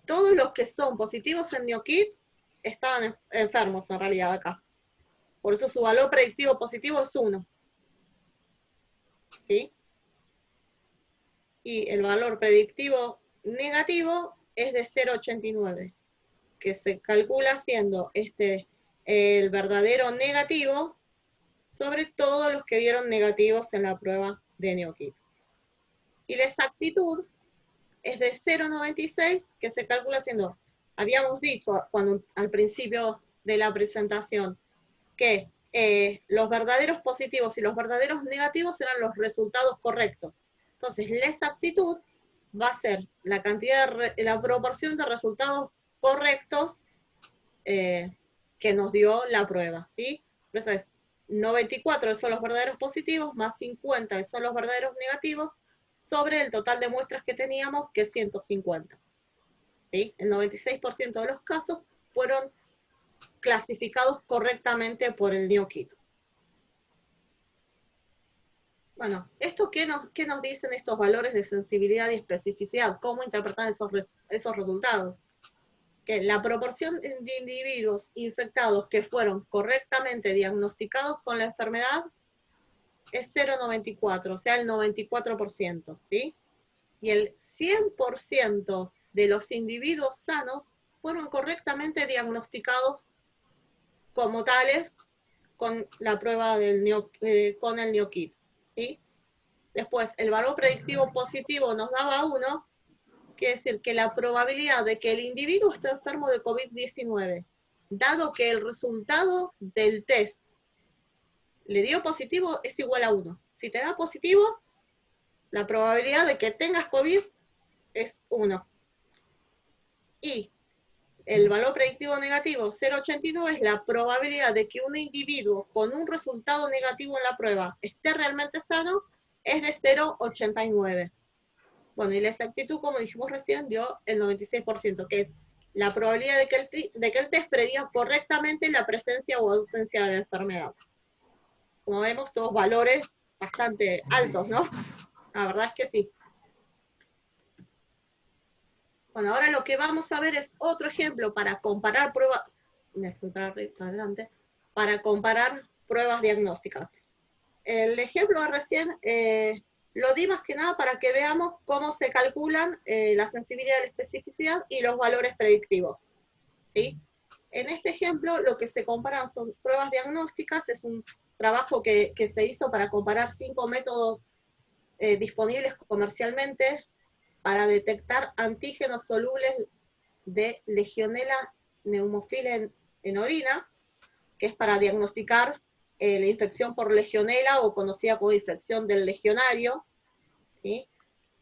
los que son positivos en NeoKit estaban enfermos en realidad acá. Por eso su valor predictivo positivo es 1. ¿Sí? Y el valor predictivo negativo es de 0,89, que se calcula haciendo el verdadero negativo sobre todos los que dieron negativos en la prueba de NeoKit. Y la exactitud es de 0,96, que se calcula haciendo, habíamos dicho al principio de la presentación, que los verdaderos positivos y los verdaderos negativos eran los resultados correctos. Entonces, la exactitud va a ser la cantidad, la proporción de resultados correctos que nos dio la prueba, ¿sí? Entonces, 94 son los verdaderos positivos, más 50 son los verdaderos negativos, sobre el total de muestras que teníamos, que es 150. ¿Sí? El 96% de los casos fueron clasificados correctamente por el NeoKit. Bueno, ¿qué nos dicen estos valores de sensibilidad y especificidad? ¿Cómo interpretar esos resultados? Que la proporción de individuos infectados que fueron correctamente diagnosticados con la enfermedad es 0,94, o sea, el 94%, ¿sí? Y el 100% de los individuos sanos fueron correctamente diagnosticados como tales con la prueba con el NeoKit, ¿sí? Después, el valor predictivo positivo nos daba 1, quiere decir que la probabilidad de que el individuo esté enfermo de COVID-19, dado que el resultado del test le dio positivo, es igual a 1. Si te da positivo, la probabilidad de que tengas COVID es 1. Y el valor predictivo negativo, 0,89, es la probabilidad de que un individuo con un resultado negativo en la prueba esté realmente sano, es de 0,89. Bueno, y la exactitud, como dijimos recién, dio el 96%, que es la probabilidad de que el test prediga correctamente la presencia o ausencia de la enfermedad. Como vemos, todos valores bastante altos, ¿no? La verdad es que sí. Bueno, ahora lo que vamos a ver es otro ejemplo para comparar pruebas, para comparar pruebas diagnósticas. El ejemplo de recién lo di más que nada para que veamos cómo se calculan la sensibilidad, la especificidad y los valores predictivos, ¿sí? En este ejemplo, lo que se comparan son pruebas diagnósticas, es un trabajo que se hizo para comparar 5 métodos disponibles comercialmente para detectar antígenos solubles de Legionella pneumophila en orina, que es para diagnosticar la infección por Legionella, o conocida como infección del legionario, ¿sí?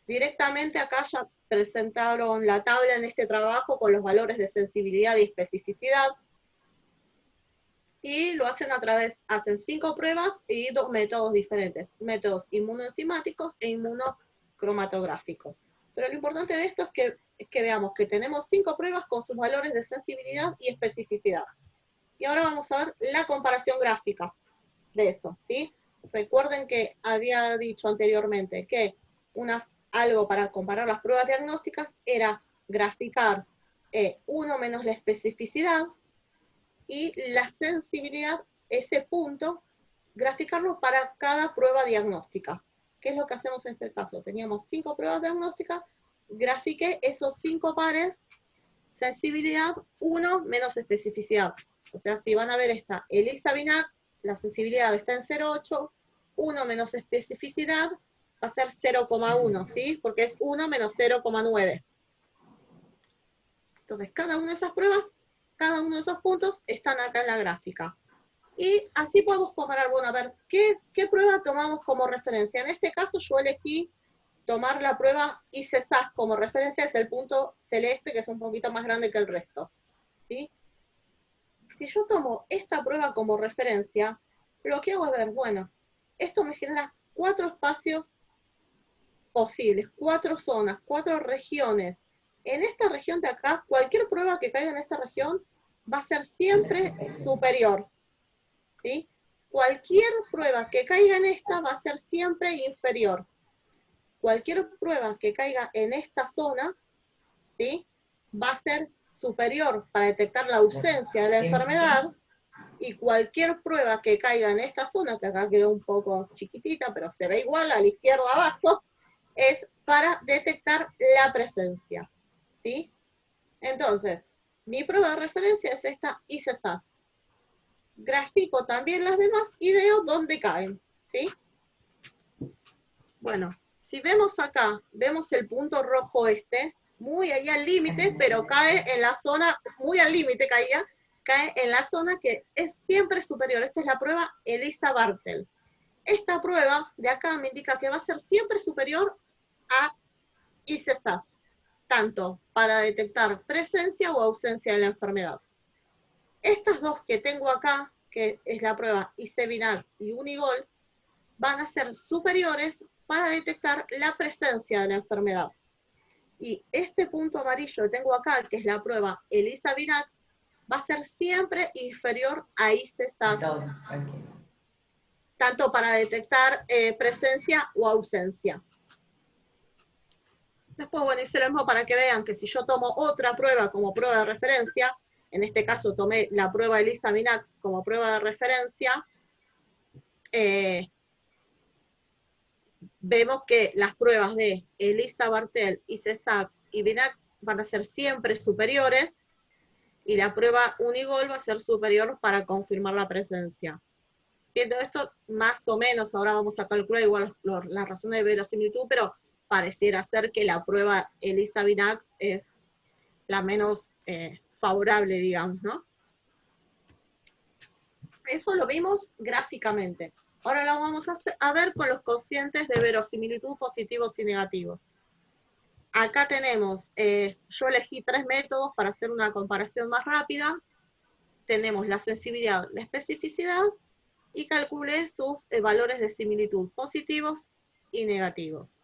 Directamente acá ya presentaron la tabla en este trabajo con los valores de sensibilidad y especificidad, y lo hacen hacen 5 pruebas y 2 métodos diferentes, métodos inmunoenzimáticos e inmunocromatográficos. Pero lo importante de esto es que veamos que tenemos 5 pruebas con sus valores de sensibilidad y especificidad. Y ahora vamos a ver la comparación gráfica de eso, ¿sí? Recuerden que había dicho anteriormente que algo para comparar las pruebas diagnósticas era graficar 1 menos la especificidad y la sensibilidad, ese punto, graficarlo para cada prueba diagnóstica. ¿Qué es lo que hacemos en este caso? Teníamos 5 pruebas diagnósticas, grafiqué esos 5 pares, sensibilidad 1 menos especificidad. O sea, si van a ver esta ELISA Binax, la sensibilidad está en 0,8, 1 menos especificidad va a ser 0,1, ¿sí? Porque es 1 menos 0,9. Entonces, cada una de esas pruebas, cada uno de esos puntos están acá en la gráfica. Y así podemos comparar, bueno, a ver, ¿qué prueba tomamos como referencia? En este caso yo elegí tomar la prueba ICESAS como referencia, es el punto celeste, que es un poquito más grande que el resto, ¿sí? Si yo tomo esta prueba como referencia, lo que hago es ver, bueno, esto me genera 4 espacios posibles, 4 zonas, 4 regiones. En esta región de acá, cualquier prueba que caiga en esta región va a ser siempre superior, ¿sí? Cualquier prueba que caiga en esta va a ser siempre inferior. Cualquier prueba que caiga en esta zona, ¿sí?, va a ser superior para detectar la ausencia de la enfermedad, y cualquier prueba que caiga en esta zona, que acá quedó un poco chiquitita, pero se ve igual a la izquierda abajo, es para detectar la presencia, ¿sí? Entonces, mi prueba de referencia es esta ICESAS. Grafico también las demás y veo dónde caen, ¿sí? Bueno, si vemos acá, vemos el punto rojo este, muy allá al límite, pero cae en la zona, muy al límite cae en la zona que es siempre superior. Esta es la prueba ELISA-Bartels. Esta prueba de acá me indica que va a ser siempre superior a ICESAS, tanto para detectar presencia o ausencia de la enfermedad. Estas dos que tengo acá, que es la prueba IC-Vinax y Unigol, van a ser superiores para detectar la presencia de la enfermedad. Y este punto amarillo que tengo acá, que es la prueba ELISA-Vinax, va a ser siempre inferior a ICESAS, tanto para detectar presencia o ausencia. Después, bueno, hice lo mismo para que vean que si yo tomo otra prueba como prueba de referencia, en este caso tomé la prueba ELISA-Vinax como prueba de referencia, vemos que las pruebas de ELISA-Bartels, ICESAS y Vinax van a ser siempre superiores, y la prueba Unigol va a ser superior para confirmar la presencia. Viendo esto, más o menos, ahora vamos a calcular igual las razones de verosimilitud, pero pareciera ser que la prueba ELISA-Vinax es la menos favorable, digamos, ¿no? Eso lo vimos gráficamente. Ahora lo vamos a ver con los cocientes de verosimilitud positivos y negativos. Acá tenemos, yo elegí 3 métodos para hacer una comparación más rápida. Tenemos la sensibilidad, la especificidad, y calculé sus valores de similitud positivos y negativos.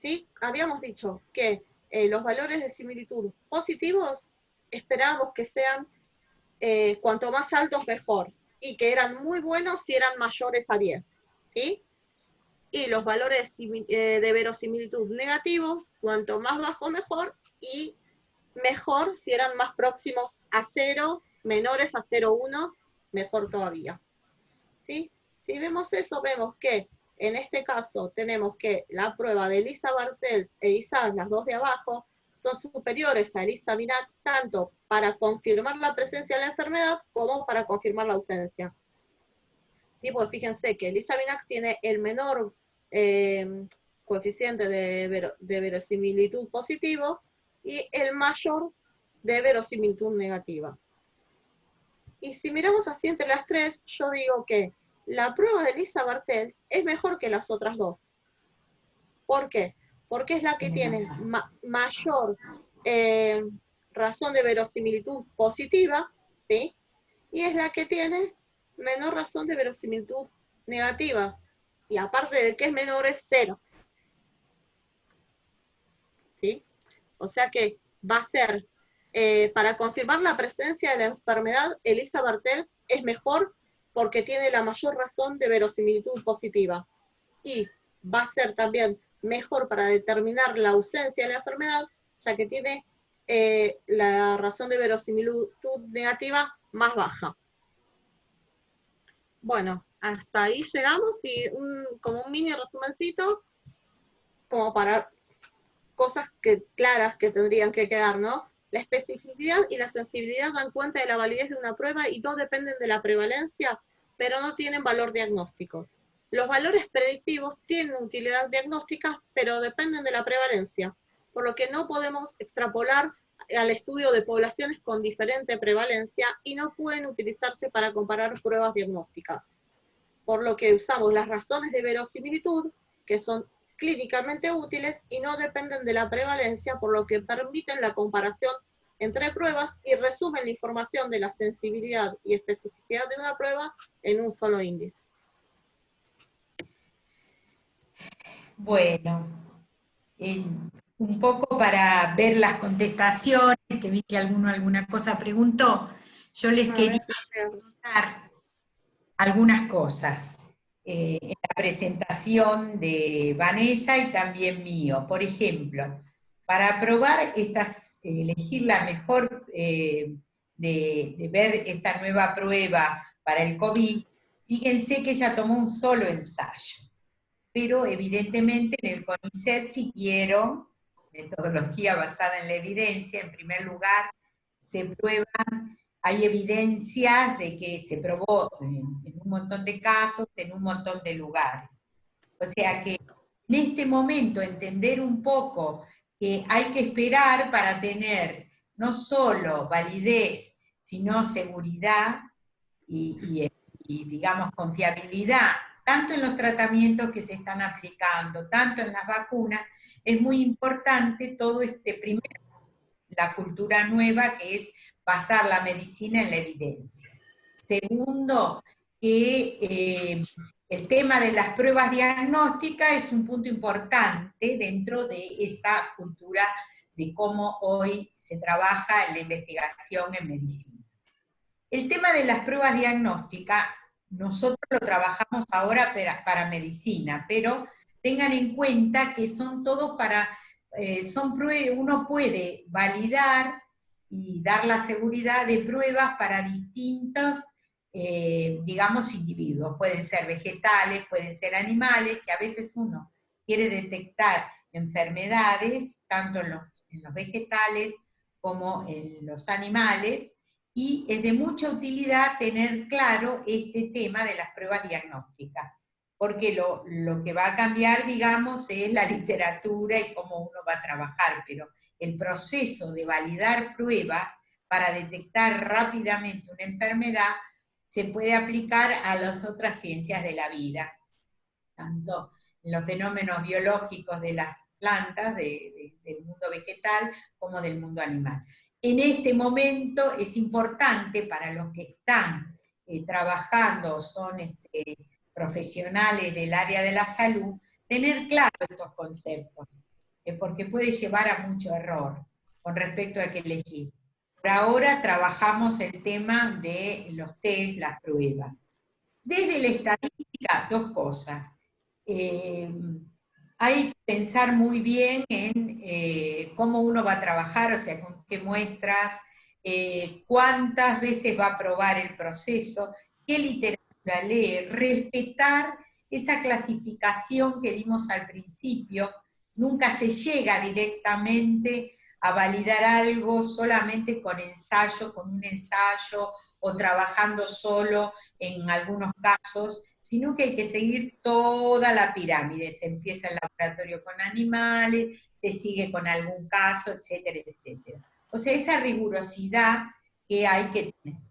¿Sí? Habíamos dicho que los valores de similitud positivos esperábamos que sean cuanto más altos mejor, y que eran muy buenos si eran mayores a 10, ¿sí? Y los valores de verosimilitud negativos, cuanto más bajo mejor, y mejor si eran más próximos a 0, menores a 0,1, mejor todavía, ¿sí? Si vemos eso, vemos que en este caso tenemos que la prueba de ELISA-Bartels e ICESAS, las dos de abajo, son superiores a ELISA-Vinax tanto para confirmar la presencia de la enfermedad como para confirmar la ausencia. Sí, pues fíjense que ELISA-Vinax tiene el menor coeficiente de verosimilitud positivo y el mayor de verosimilitud negativa. Y si miramos así entre las tres, yo digo que la prueba de ELISA-Bartels es mejor que las otras dos. ¿Por qué? Porque es la que tiene mayor razón de verosimilitud positiva, ¿sí? Y es la que tiene menor razón de verosimilitud negativa. Y aparte de que es menor, es 0. ¿Sí? O sea que va a ser, para confirmar la presencia de la enfermedad, ELISA-Bartels es mejor porque tiene la mayor razón de verosimilitud positiva. Y va a ser también mejor para determinar la ausencia de la enfermedad, ya que tiene la razón de verosimilitud negativa más baja. Bueno, hasta ahí llegamos, y como un mini resumencito, como para cosas claras que tendrían que quedar, ¿no? La especificidad y la sensibilidad dan cuenta de la validez de una prueba y no dependen de la prevalencia, pero no tienen valor diagnóstico. Los valores predictivos tienen utilidad diagnóstica, pero dependen de la prevalencia, por lo que no podemos extrapolar al estudio de poblaciones con diferente prevalencia y no pueden utilizarse para comparar pruebas diagnósticas, por lo que usamos las razones de verosimilitud, que son clínicamente útiles y no dependen de la prevalencia, por lo que permiten la comparación entre pruebas y resumen la información de la sensibilidad y especificidad de una prueba en un solo índice. Bueno, un poco para ver las contestaciones, que vi que alguna cosa preguntó, yo les quería preguntar algunas cosas en la presentación de Vanessa y también mío. Por ejemplo, para aprobar elegir la mejor, de ver esta nueva prueba para el COVID, fíjense que ella tomó un solo ensayo. Pero evidentemente en el CONICET siguieron metodología basada en la evidencia. En primer lugar, se prueban, hay evidencias de que se probó en un montón de casos, en un montón de lugares. O sea que en este momento entender un poco que hay que esperar para tener no solo validez, sino seguridad y digamos, confiabilidad, tanto en los tratamientos que se están aplicando, tanto en las vacunas, es muy importante todo primero, la cultura nueva, que es basar la medicina en la evidencia. Segundo, que el tema de las pruebas diagnósticas es un punto importante dentro de esa cultura de cómo hoy se trabaja en la investigación en medicina. El tema de las pruebas diagnósticas, nosotros lo trabajamos ahora para medicina, pero tengan en cuenta que son todos uno puede validar y dar la seguridad de pruebas para distintos, digamos, individuos. Pueden ser vegetales, pueden ser animales, que a veces uno quiere detectar enfermedades, tanto en los vegetales como en los animales, y es de mucha utilidad tener claro este tema de las pruebas diagnósticas, porque lo que va a cambiar, digamos, es la literatura y cómo uno va a trabajar, pero el proceso de validar pruebas para detectar rápidamente una enfermedad se puede aplicar a las otras ciencias de la vida, tanto en los fenómenos biológicos de las plantas, del mundo vegetal, como del mundo animal. En este momento es importante para los que están trabajando, son profesionales del área de la salud, tener claro estos conceptos, porque puede llevar a mucho error con respecto a qué elegir. Por ahora trabajamos el tema de los test, las pruebas. Desde la estadística, dos cosas. Hay que pensar muy bien en cómo uno va a trabajar, o sea, con qué muestras, cuántas veces va a probar el proceso, qué literatura lee, respetar esa clasificación que dimos al principio. Nunca se llega directamente a validar algo solamente con un ensayo, o trabajando solo en algunos casos, sino que hay que seguir toda la pirámide. Se empieza el laboratorio con animales, se sigue con algún caso, etcétera, etcétera. O sea, esa rigurosidad que hay que tener.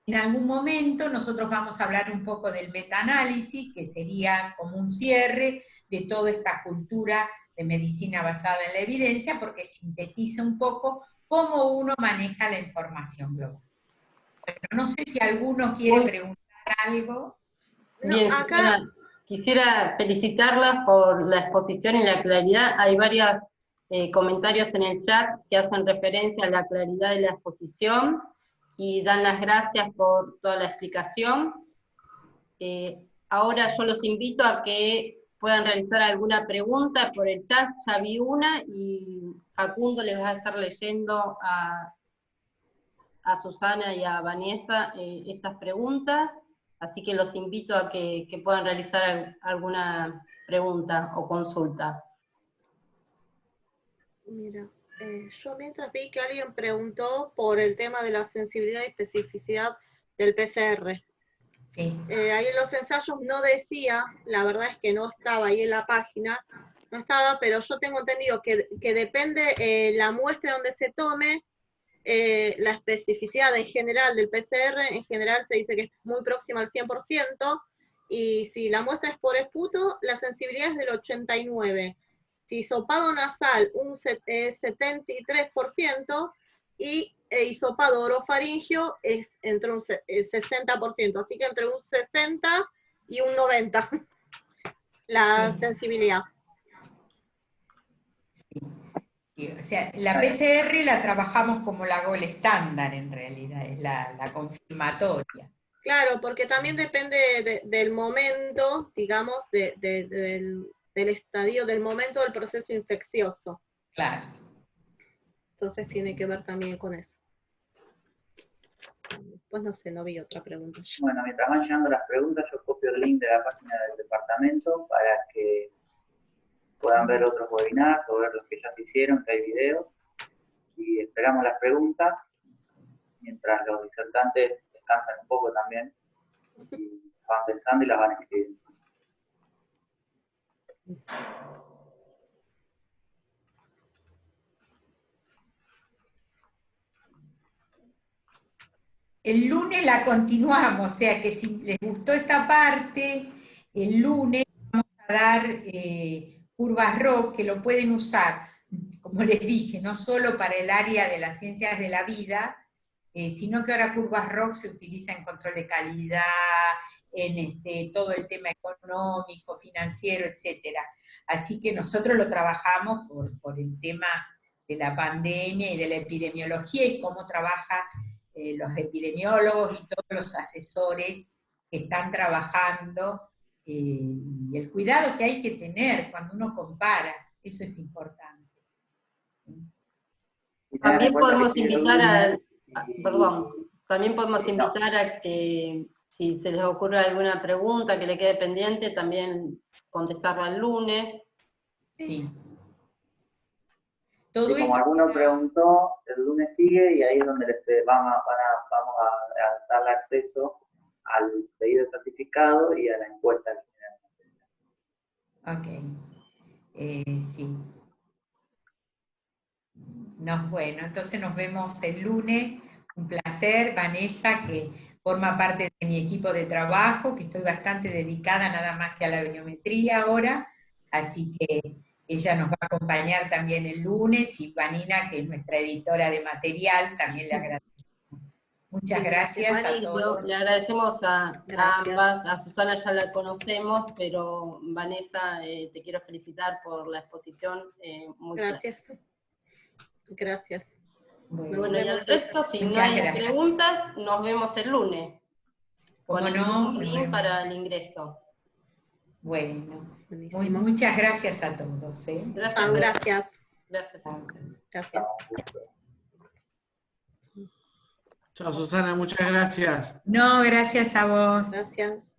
En algún momento nosotros vamos a hablar un poco del metaanálisis, que sería como un cierre de toda esta cultura de medicina basada en la evidencia, porque sintetiza un poco cómo uno maneja la información global. Bueno, no sé si alguno quiere preguntar algo. Bien, no, acá quisiera felicitarlas por la exposición y la claridad. Hay varios comentarios en el chat que hacen referencia a la claridad de la exposición y dan las gracias por toda la explicación. Ahora yo los invito a que puedan realizar alguna pregunta por el chat. Ya vi una y Facundo les va a estar leyendo a Susana y a Vanessa estas preguntas, así que los invito a que puedan realizar alguna pregunta o consulta. Mira, yo mientras vi que alguien preguntó por el tema de la sensibilidad y especificidad del PCR. Sí. Ahí en los ensayos no decía, la verdad es que no estaba ahí en la página, no estaba, pero yo tengo entendido que depende la muestra donde se tome, la especificidad en general del PCR, en general se dice que es muy próxima al 100%, y si la muestra es por esputo, la sensibilidad es del 89%. Si hisopado nasal, un 73%, y hisopado orofaringio es entre un 60%, así que entre un 60 y un 90 la sensibilidad. Sí. O sea, la PCR la trabajamos como la gold estándar en realidad, es la confirmatoria. Claro, porque también depende del momento, digamos, del estadio, del momento del proceso infeccioso. Claro. Entonces tiene que ver también con eso. Después no sé, no vi otra pregunta. Bueno, mientras van llegando las preguntas, yo copio el link de la página del departamento para que puedan ver otros webinars o ver los que ya se hicieron, que hay videos. Y esperamos las preguntas, mientras los disertantes descansan un poco también, y van pensando y las van escribiendo. El lunes la continuamos, o sea que si les gustó esta parte, el lunes vamos a dar curvas ROC que lo pueden usar, como les dije, no solo para el área de las ciencias de la vida, sino que ahora curvas ROC se utiliza en control de calidad, en todo el tema económico, financiero, etc. Así que nosotros lo trabajamos por el tema de la pandemia y de la epidemiología y cómo trabaja los epidemiólogos y todos los asesores que están trabajando, y el cuidado que hay que tener cuando uno compara, eso es importante. También podemos invitar también podemos invitar a que si se les ocurre alguna pregunta que le quede pendiente, también contestarla el lunes. Sí. Y como alguno preguntó, el lunes sigue y ahí es donde vamos a darle acceso al pedido de certificado y a la encuesta al final. Ok, sí. Bueno, entonces nos vemos el lunes. Un placer, Vanessa, que forma parte de mi equipo de trabajo, que estoy bastante dedicada nada más que a la biometría ahora, así que ella nos va a acompañar también el lunes, y Vanina, que es nuestra editora de material, también le agradecemos. Muchas gracias a todos. Le agradecemos a ambas, a Susana ya la conocemos, pero Vanessa, te quiero felicitar por la exposición. Gracias. Gracias. Bueno, y al resto, si no hay preguntas, nos vemos el lunes. Con el link para el ingreso. Bueno, muchas gracias a todos. Gracias. Gracias. Chao, Susana, muchas gracias. No, gracias a vos. Gracias.